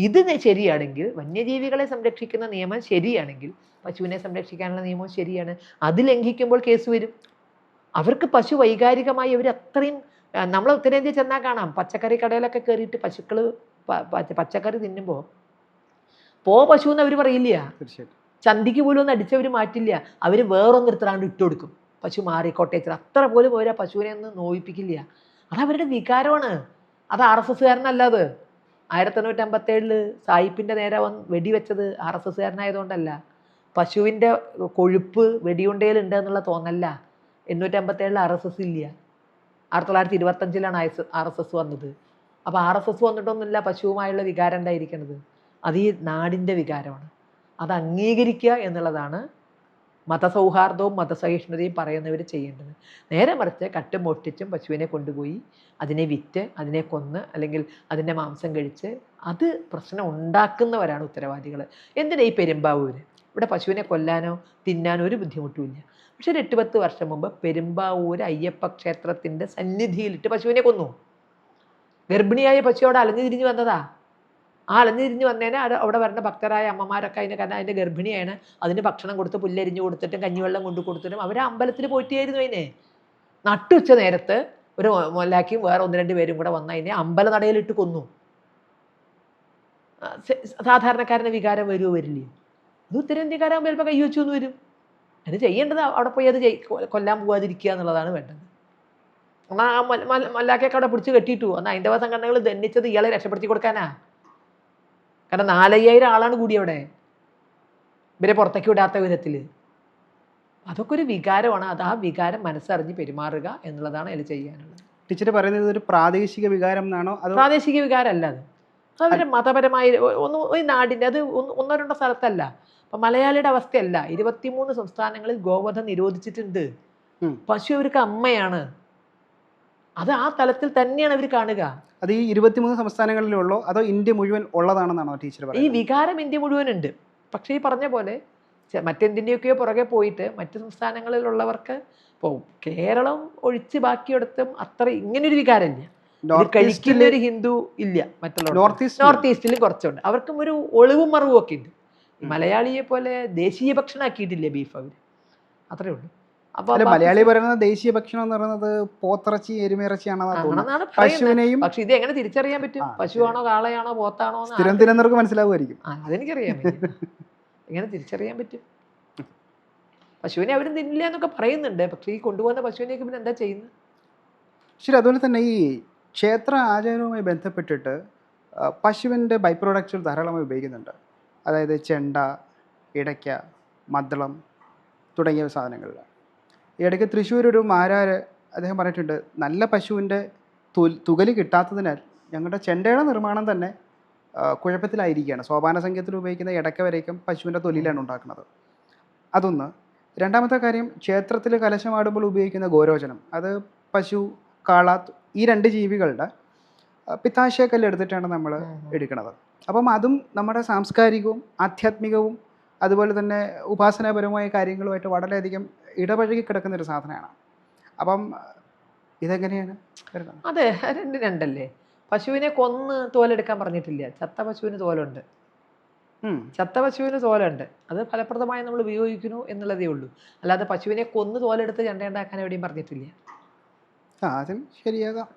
ഇത് ശരിയാണെങ്കിൽ, വന്യജീവികളെ സംരക്ഷിക്കുന്ന നിയമം ശരിയാണെങ്കിൽ പശുവിനെ സംരക്ഷിക്കാനുള്ള നിയമം ശരിയാണ്. അത് ലംഘിക്കുമ്പോൾ കേസ് വരും. അവർക്ക് പശു വൈകാരികമായി അവർ അത്രയും, നമ്മൾ ഉത്തരേന്ത്യ ചെന്നാൽ കാണാം, പച്ചക്കറി കടയിലൊക്കെ കയറിയിട്ട് പശുക്കൾ പച്ചക്കറി തിന്നുമ്പോൾ പശു എന്ന് അവർ പറയില്ല. ചന്തിക്ക് പോലും ഒന്ന് അടിച്ചവർ മാറ്റില്ല. അവർ വേറൊന്നെടുത്തിടാണ്ട് ഇട്ട് കൊടുക്കും. പശു മാറിക്കോട്ടെ, അത്ര പോലും അവർ പശുവിനെ ഒന്നും നോവിപ്പിക്കില്ല. അതവരുടെ വികാരമാണ്. അത് RSSകാരനല്ല. അത് 1857 സായിപ്പിൻ്റെ നേരെ വെടിവെച്ചത് RSSകാരനായതുകൊണ്ടല്ല. പശുവിൻ്റെ കൊഴുപ്പ് വെടിയുണ്ടയിലുണ്ട് എന്നുള്ള തോന്നല്ല. 857 RSS ഇല്ല. 1925 RSS വന്നത്. അപ്പോൾ RSS വന്നിട്ടൊന്നുമില്ല പശുവുമായുള്ള വികാരം ഉണ്ടായിരിക്കുന്നത്. അത് ഈ നാടിൻ്റെ വികാരമാണ്. അത് അംഗീകരിക്കുക എന്നുള്ളതാണ് മതസൗഹാർദ്ദവും മതസഹിഷ്ണുതയും പറയുന്നവർ ചെയ്യേണ്ടത്. നേരെ മറിച്ച് കട്ടും മോഷ്ടിച്ചും പശുവിനെ കൊണ്ടുപോയി അതിനെ വിറ്റ് അതിനെ കൊന്ന് അല്ലെങ്കിൽ അതിൻ്റെ മാംസം കഴിച്ച് അത് പ്രശ്നം ഉണ്ടാക്കുന്നവരാണ് ഉത്തരവാദികൾ. എന്തിനാ ഈ പെരുമ്പാവൂർ? ഇവിടെ പശുവിനെ കൊല്ലാനോ തിന്നാനോ ഒരു ബുദ്ധിമുട്ടുമില്ല. പക്ഷെ ഒരു 8-10 വർഷം മുമ്പ് പെരുമ്പാവൂർ അയ്യപ്പ ക്ഷേത്രത്തിൻ്റെ സന്നിധിയിലിട്ട് പശുവിനെ കൊന്നു. ഗർഭിണിയായ പശു അവിടെ അലഞ്ഞു തിരിഞ്ഞ് വന്നതാ. ആ അലഞ്ഞു തിരിഞ്ഞ് വന്നതിന് അവിടെ വരുന്ന ഭക്തരായ അമ്മമാരൊക്കെ അതിന്, കാരണം അതിൻ്റെ ഗർഭിണിയാണ്, അതിന് ഭക്ഷണം കൊടുത്ത് പുല്ലരിഞ്ഞ് കൊടുത്തിട്ടും കഞ്ഞിവെള്ളം കൊണ്ട് കൊടുത്തിട്ടും അവർ അമ്പലത്തിൽ പോയിട്ടായിരുന്നു അതിനെ. നട്ടുച്ച നേരത്ത് ഒരു മൊല്ലാക്കിയും വേറെ 1-2 പേരും കൂടെ വന്ന് അതിനെ അമ്പലനടയിലിട്ട് കൊന്നു. സാധാരണക്കാരന് വികാരം വരുമോ? വരില്ലേ? അത് ഉത്തരേന്ത്യക്കാരാകുമ്പോൾ ചിലപ്പോൾ കൈ വെച്ചു എന്ന് വരും. അത് ചെയ്യേണ്ടത് അവിടെ പോയി അത് കൊല്ലാൻ പോകാതിരിക്കുക എന്നുള്ളതാണ് വേണ്ടത്. എന്നാൽ ആ മല്ലാക്കൊക്കെ അവിടെ പിടിച്ച് കെട്ടിയിട്ടു. എന്നാൽ ഹൈന്ദവ സംഘടനകൾ ദണ്ണിച്ചത് ഇയാളെ രക്ഷപ്പെടുത്തി കൊടുക്കാനാ. കാരണം 4,000 ആളാണ് കൂടി അവിടെ, ഇവരെ പുറത്തേക്ക് വിടാത്ത വിധത്തിൽ. അതൊക്കെ ഒരു വികാരമാണ്. അത് ആ വികാരം മനസ്സറിഞ്ഞ് പെരുമാറുക എന്നുള്ളതാണ് അതിൽ ചെയ്യാനുള്ളത്. ടീച്ചർ പറയുന്നത് ഒരു പ്രാദേശിക വികാരം എന്നാണോ? അത് പ്രാദേശിക വികാരമല്ല, അത് അതൊരു മതപരമായ ഒരു നാടിൻ്റെ, അത് 1-2 സ്ഥലത്തല്ല. അപ്പം മലയാളിയുടെ അവസ്ഥയല്ല. 23 സംസ്ഥാനങ്ങളിൽ ഗോവധം നിരോധിച്ചിട്ടുണ്ട്. പശു അവർക്ക് അമ്മയാണ്. അത് ആ തലത്തിൽ തന്നെയാണ് അവർ കാണുക. അത് ഈ 23 സംസ്ഥാനങ്ങളിലുള്ളോ അതോ ഇന്ത്യ മുഴുവൻ ഉള്ളതാണെന്നാണോ ടീച്ചർ പറയുന്നത്? ഈ വികാരം ഇന്ത്യ മുഴുവനുണ്ട്. പക്ഷേ ഈ പറഞ്ഞ പോലെ മറ്റെന്തിൻ്റെയൊക്കെയോ പുറകെ പോയിട്ട് മറ്റ് സംസ്ഥാനങ്ങളിലുള്ളവർക്ക് ഇപ്പോൾ കേരളം ഒഴിച്ച് ബാക്കിയിടത്തും അത്ര ഇങ്ങനൊരു വികാരമില്ല. കഴിക്കുന്ന ഒരു ഹിന്ദു ഇല്ല. മറ്റുള്ള നോർത്ത് ഈസ്റ്റിലും കുറച്ചുണ്ട്. അവർക്കും ഒരു ഒളിവും മറവും ഒക്കെ ഉണ്ട്. മലയാളിയെ പോലെ ദേശീയ ഭക്ഷണം ആക്കിയിട്ടില്ല ബീഫ് അവർ, അത്രേ ഉള്ളൂ. അപ്പോൾ മലയാളി പറയുന്നത് ദേശീയ ഭക്ഷണം എന്ന് പറയുന്നത് പോത്തിറച്ചി എരുമയിറച്ചിയാണെന്നാണ് പശുവിനെയും. പക്ഷെ ഇത് എങ്ങനെ തിരിച്ചറിയാൻ പറ്റും? പശുവാണോ കാളയാണോ പോത്താണോ? തിരുവനന്തപുരം മനസ്സിലാവുമായിരിക്കും. അതെനിക്കറിയാൻ പറ്റും. എങ്ങനെ തിരിച്ചറിയാൻ പറ്റും? പശുവിനെ അവരും തിന്നില്ല എന്നൊക്കെ പറയുന്നുണ്ട്. പക്ഷേ ഈ കൊണ്ടുപോകുന്ന പശുവിനെയൊക്കെ പിന്നെ എന്താ ചെയ്യുന്നത്? ശരി. അതുപോലെ തന്നെ ഈ ക്ഷേത്ര ആചാരവുമായി ബന്ധപ്പെട്ടിട്ട് പശുവിൻ്റെ ബൈ പ്രോഡക്ട്സുകൾ ധാരാളമായി ഉപയോഗിക്കുന്നുണ്ട്. അതായത് ചെണ്ട, ഇടയ്ക്ക, മദ്ദളം തുടങ്ങിയ സാധനങ്ങളിൽ. ഇടയ്ക്ക് തൃശ്ശൂർ ഒരു മാരാര് അദ്ദേഹം പറഞ്ഞിട്ടുണ്ട്, നല്ല പശുവിൻ്റെ തുകല് കിട്ടാത്തതിനാൽ ഞങ്ങളുടെ ചെണ്ടയുടെ നിർമ്മാണം തന്നെ കുഴപ്പത്തിലായിരിക്കുകയാണ്. സോപാന സംഖ്യത്തിൽ ഉപയോഗിക്കുന്ന ഇടയ്ക്ക വരേക്കും പശുവിൻ്റെ തൊലിയിലാണ് ഉണ്ടാക്കുന്നത്. അതൊന്ന്. രണ്ടാമത്തെ കാര്യം, ക്ഷേത്രത്തിൽ കലശമാടുമ്പോൾ ഉപയോഗിക്കുന്ന ഗോരോചനം, അത് പശു, കാള, ഈ 2 ജീവികളുടെ പിത്താശയക്കല്ല് എടുത്തിട്ടാണ് നമ്മൾ എടുക്കുന്നത്. അപ്പം അതും നമ്മുടെ സാംസ്കാരികവും ആധ്യാത്മികവും അതുപോലെ തന്നെ ഉപാസനാപരമായ കാര്യങ്ങളുമായിട്ട് വളരെയധികം ഇടപഴകി കിടക്കുന്ന ഒരു സാധനമാണ്. അപ്പം ഇതെങ്ങനെയാണ് വരുന്നത്? അതെ, 2 പശുവിനെ കൊന്ന് തോലെടുക്കാൻ പറഞ്ഞിട്ടില്ല. ചത്ത പശുവിന് തോലുണ്ട്. ചത്ത പശുവിന് തോലുണ്ട്. അത് ഫലപ്രദമായി നമ്മൾ ഉപയോഗിക്കുന്നു എന്നുള്ളതേ ഉള്ളൂ. അല്ലാതെ പശുവിനെ കൊന്ന് തോലെടുത്ത് ചെണ്ട ഉണ്ടാക്കാൻ എവിടെയും പറഞ്ഞിട്ടില്ല. ശരിയാകാം.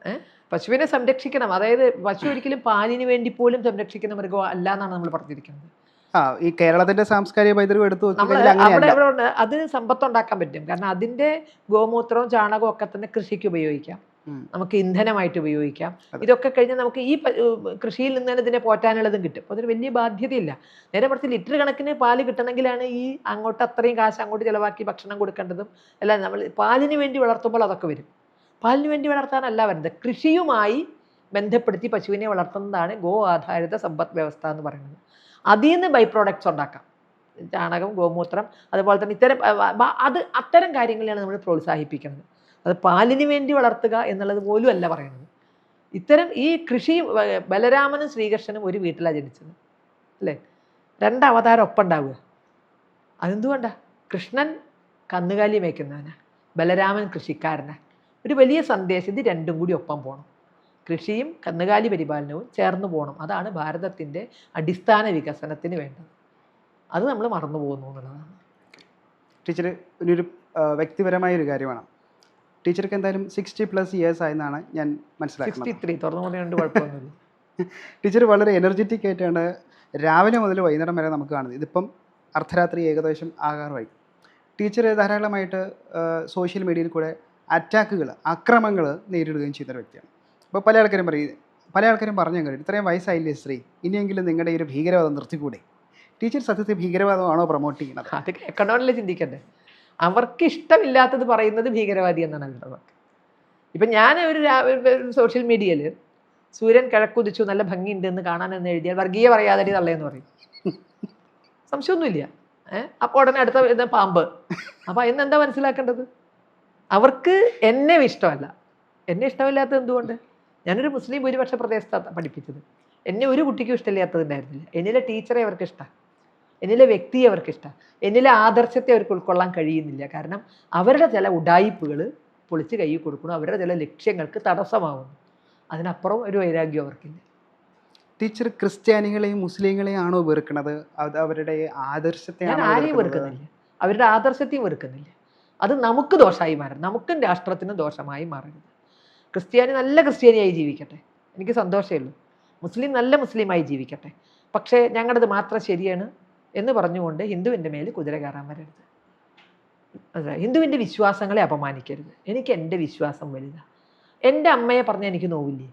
പശുവിനെ സംരക്ഷിക്കണം. അതായത് പശു ഒരിക്കലും പാലിന് വേണ്ടി പോലും സംരക്ഷിക്കുന്ന മൃഗം അല്ല എന്നാണ് നമ്മൾ പറഞ്ഞിരിക്കുന്നത്. ഈ കേരളത്തിന്റെ സാംസ്കാരിക പൈതൃകം എടുത്തു അവിടെ അതിന് സമ്പത്തുണ്ടാക്കാൻ പറ്റും. കാരണം അതിന്റെ ഗോമൂത്രവും ചാണകവും ഒക്കെ തന്നെ കൃഷിക്ക് ഉപയോഗിക്കാം, നമുക്ക് ഇന്ധനമായിട്ട് ഉപയോഗിക്കാം. ഇതൊക്കെ കഴിഞ്ഞാൽ നമുക്ക് ഈ കൃഷിയിൽ നിന്ന് തന്നെ ഇതിനെ പോറ്റാനുള്ളതും കിട്ടും. അപ്പോൾ അതൊരു വലിയ ബാധ്യതയില്ല. നേരെ മറിച്ച് ലിറ്റർ കണക്കിന് പാല് കിട്ടണമെങ്കിലാണ് ഈ അങ്ങോട്ട് അത്രയും കാശ് അങ്ങോട്ട് ചിലവാക്കി ഭക്ഷണം കൊടുക്കേണ്ടതും എല്ലാം. നമ്മൾ പാലിന് വേണ്ടി വളർത്തുമ്പോൾ അതൊക്കെ വരും. പാലിന് വേണ്ടി വളർത്താനല്ല വരുന്നത്, കൃഷിയുമായി ബന്ധപ്പെടുത്തി പശുവിനെ വളർത്തുന്നതാണ് ഗോ ആധാരിത സമ്പദ് വ്യവസ്ഥ എന്ന് പറയുന്നത്. അതിൽ നിന്ന് ബൈ പ്രോഡക്ട്സ് ഉണ്ടാക്കാം. ചാണകം, ഗോമൂത്രം, അതുപോലെ തന്നെ അത്തരം കാര്യങ്ങളാണ് നമ്മൾ പ്രോത്സാഹിപ്പിക്കുന്നത്. അത് പാലിന് വേണ്ടി വളർത്തുക എന്നുള്ളത് പോലും അല്ല പറയുന്നത്. ഇത്തരം ഈ കൃഷി, ബലരാമനും ശ്രീകൃഷ്ണനും ഒരു വീട്ടിലാണ് ജനിച്ചത് അല്ലേ? 2 അവതാരം ഒപ്പം ഉണ്ടാവുക. അതെന്തുകൊണ്ടാണ്? കൃഷ്ണൻ കന്നുകാലി മേയ്ക്കുന്നവനാണ്, ബലരാമൻ കൃഷിക്കാരനാണ്. ഒരു വലിയ സന്ദേശം, ഇത് 2ഉം കൂടി ഒപ്പം പോകണം. കൃഷിയും കന്നുകാലി പരിപാലനവും ചേർന്ന് പോകണം. അതാണ് ഭാരതത്തിൻ്റെ അടിസ്ഥാന വികസനത്തിന് വേണ്ടത്. അത് നമ്മൾ മറന്നു പോകുന്നു എന്നുള്ളതാണ്. ടീച്ചർ, ഒരു വ്യക്തിപരമായൊരു കാര്യമാണ്. ടീച്ചർക്ക് എന്തായാലും 60+ ഇയേഴ്സ് ആയെന്നാണ് ഞാൻ മനസ്സിലാക്കുന്നത്. 63 തുറന്നു പറഞ്ഞുകൊണ്ട് കുഴപ്പമൊന്നുമില്ല. ടീച്ചർ വളരെ എനർജറ്റിക് ആയിട്ടാണ് രാവിലെ മുതൽ വൈകുന്നേരം വരെ നമുക്ക് കാണുന്നത്. ഇതിപ്പം അർദ്ധരാത്രി ഏകദേശം ആകാറായി. ടീച്ചർ ധാരാളമായിട്ട് സോഷ്യൽ മീഡിയയിൽ കൂടെ ആക്രമങ്ങൾ നേരിടുകയും ചെയ്യുന്നൊരു വ്യക്തിയാണ്. അപ്പോൾ പല ആൾക്കാരും പറഞ്ഞു കഴിയും, ഇത്രയും വയസ്സായില്ലേ സ്ത്രീ, ഇനിയെങ്കിലും നിങ്ങളുടെ ഈ ഒരു ഭീകരവാദം നിർത്തിക്കൂടെ? ടീച്ചർ സത്യത്തിൽ ഭീകരവാദമാണോ പ്രൊമോട്ട് ചെയ്യുന്നത്? അത് കേൾക്കണമല്ലേ ചിന്തിക്കണ്ടേ. അവർക്ക് ഇഷ്ടമില്ലാത്തത് പറയുന്നത് ഭീകരവാദി എന്നാണ് അവരുടെ വാക്ക്. ഇപ്പം ഞാൻ ഒരു സോഷ്യൽ മീഡിയയിൽ സൂര്യൻ കിഴക്കുദിച്ചു നല്ല ഭംഗിയുണ്ട് എന്ന് കാണാനെന്ന് എഴുതിയാൽ വർഗീയ പറയാതെ തള്ളയെന്ന് പറയും. സംശയമൊന്നുമില്ല. അപ്പോൾ ഉടനെ അടുത്ത വരുന്ന പാമ്പ്. അപ്പം അതിന് എന്താ മനസ്സിലാക്കേണ്ടത്? അവർക്ക് എന്നെ ഇഷ്ടമല്ല. എന്നെ ഇഷ്ടമില്ലാത്തത് എന്തുകൊണ്ട്? ഞാനൊരു മുസ്ലിം ഭൂരിപക്ഷ പ്രദേശത്താണ് പഠിപ്പിച്ചത്. എന്നെ ഒരു കുട്ടിക്കും ഇഷ്ടമില്ലാത്തതുണ്ടായിരുന്നില്ല. എന്നിലെ ടീച്ചറെ അവർക്ക് ഇഷ്ടമാണ്, എന്നിലെ വ്യക്തിയെ അവർക്ക് ഇഷ്ടമാണ്, എന്നിലെ ആദർശത്തെ അവർക്ക് ഉൾക്കൊള്ളാൻ കഴിയുന്നില്ല. കാരണം അവരുടെ ചില ഉഡായിപ്പുകൾ പൊളിച്ച് കൈ കൊടുക്കണം, അവരുടെ ചില ലക്ഷ്യങ്ങൾക്ക് തടസ്സമാവുന്നു. അതിനപ്പുറം ഒരു വൈരാഗ്യം അവർക്കില്ല. ടീച്ചർ ക്രിസ്ത്യാനികളെയും മുസ്ലിങ്ങളെയും ആണോ വെറുക്കണത്? അത് അവരുടെ ആദർശത്തെ ഞാൻ ആരെയും വെറുക്കുന്നില്ല, അവരുടെ ആദർശത്തെയും വെറുക്കുന്നില്ല. അത് നമുക്ക് ദോഷമായി മാറരുത്, നമുക്കും രാഷ്ട്രത്തിനും ദോഷമായി മാറരുത്. ക്രിസ്ത്യാനി നല്ല ക്രിസ്ത്യാനിയായി ജീവിക്കട്ടെ, എനിക്ക് സന്തോഷമേ ഉള്ളൂ. മുസ്ലിം നല്ല മുസ്ലിമായി ജീവിക്കട്ടെ. പക്ഷേ ഞങ്ങളുടേത് മാത്രം ശരിയാണ് എന്ന് പറഞ്ഞുകൊണ്ട് ഹിന്ദുവിൻ്റെ മേൽ കുതിര കയറാൻ വരരുത്. അതെ, ഹിന്ദുവിൻ്റെ വിശ്വാസങ്ങളെ അപമാനിക്കരുത്. എനിക്ക് എൻ്റെ വിശ്വാസം വലുതാണ്. എൻ്റെ അമ്മയെ പറഞ്ഞാൽ എനിക്ക് നോവില്ലേ?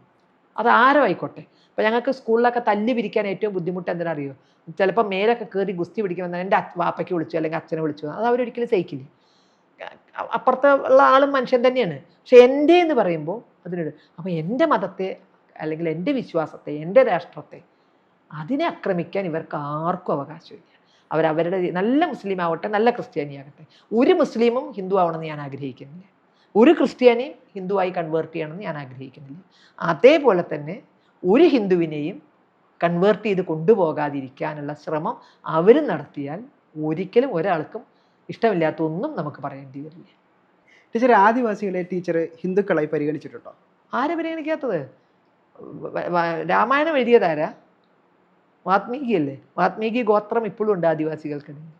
അത് ആരോ ആയിക്കോട്ടെ. ഇപ്പം ഞങ്ങൾക്ക് സ്കൂളിലൊക്കെ തല്ലി പിരിക്കാൻ ഏറ്റവും ബുദ്ധിമുട്ട് എന്തിനറിയോ? ചിലപ്പോൾ മേലൊക്കെ കയറി ഗുസ്തി പിടിക്കുമെന്ന് എൻ്റെ വാപ്പയ്ക്ക് വിളിച്ചു അല്ലെങ്കിൽ അച്ഛനെ വിളിച്ചു, അത് അവരൊരിക്കലും സഹിക്കില്ല. അപ്പുറത്തെ ഉള്ള ആളും മനുഷ്യൻ തന്നെയാണ്. പക്ഷെ എൻ്റെ എന്ന് പറയുമ്പോൾ അതിനൊരു, അപ്പോൾ എൻ്റെ മതത്തെ അല്ലെങ്കിൽ എൻ്റെ വിശ്വാസത്തെ, എൻ്റെ രാഷ്ട്രത്തെ, അതിനെ ആക്രമിക്കാൻ ഇവർക്ക് ആർക്കും അവകാശമില്ല. അവരവരുടെ നല്ല മുസ്ലിം ആവട്ടെ, നല്ല ക്രിസ്ത്യാനി ആകട്ടെ. ഒരു മുസ്ലിമും ഹിന്ദു ആവണമെന്ന് ഞാൻ ആഗ്രഹിക്കുന്നില്ല, ഒരു ക്രിസ്ത്യാനിയും ഹിന്ദുവായി കൺവേർട്ട് ചെയ്യണമെന്ന് ഞാൻ ആഗ്രഹിക്കുന്നില്ല. അതേപോലെ തന്നെ ഒരു ഹിന്ദുവിനെയും കൺവേർട്ട് ചെയ്ത് കൊണ്ടുപോകാതിരിക്കാനുള്ള ശ്രമം അവരും നടത്തിയാൽ ഒരിക്കലും ഒരാൾക്കും ഇഷ്ടമില്ലാത്ത ഒന്നും നമുക്ക് പറയേണ്ടി വരില്ല. ടീച്ചർ, ആദിവാസികളെ ടീച്ചർ ഹിന്ദുക്കളായി പരിഗണിച്ചിട്ടുണ്ടോ? ആരെ പരിഗണിക്കാത്തത്? രാമായണം എഴുതിയതാരാ? വാത്മീകി അല്ലേ? വാത്മീകി ഗോത്രം ഇപ്പോഴും ഉണ്ട് ആദിവാസികൾക്കിടയിൽ.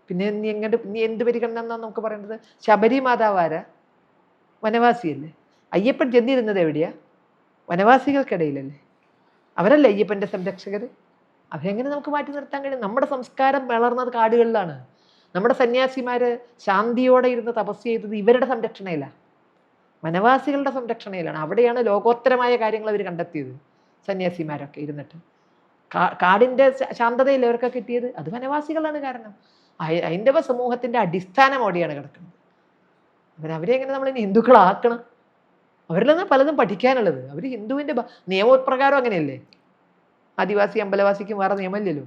പിന്നെ നീ എന്ത് പരിഗണന എന്നാണ് നമുക്ക് പറയേണ്ടത്? ശബരി മാതാവാരാ? വനവാസിയല്ലേ? അയ്യപ്പൻ ചെന്നിരുന്നത് എവിടെയാ? വനവാസികൾക്കിടയിലല്ലേ? അവരല്ലേ അയ്യപ്പൻ്റെ സംരക്ഷകർ? അവരെങ്ങനെ നമുക്ക് മാറ്റി നിർത്താൻ കഴിയും? നമ്മുടെ സംസ്കാരം വളർന്നത് കാടുകളിലാണ്. നമ്മുടെ സന്യാസിമാർ ശാന്തിയോടെ ഇരുന്ന് തപസ് ചെയ്തത് ഇവരുടെ സംരക്ഷണയിലാണ്, വനവാസികളുടെ സംരക്ഷണയിലാണ്. അവിടെയാണ് ലോകോത്തരമായ കാര്യങ്ങൾ അവർ കണ്ടെത്തിയത്. സന്യാസിമാരൊക്കെ ഇരുന്നിട്ട് കാടിൻ്റെ ശാന്തതയിൽ അവർക്ക് കിട്ടിയത് അത് വനവാസികളാണ്. കാരണം ഹൈന്ദവ സമൂഹത്തിൻ്റെ അടിസ്ഥാനം അവിടെയാണ് കിടക്കുന്നത്. അവരെ എങ്ങനെ നമ്മൾ ഇനി ഹിന്ദുക്കളാക്കണം? അവരിൽ നിന്ന് പലതും പഠിക്കാനുള്ളത്. അവർ ഹിന്ദുവിൻ്റെ നിയമപ്രകാരം അങ്ങനെയല്ലേ? ആദിവാസി അമ്പലവാസിക്കും വേറെ നിയമമില്ലല്ലോ.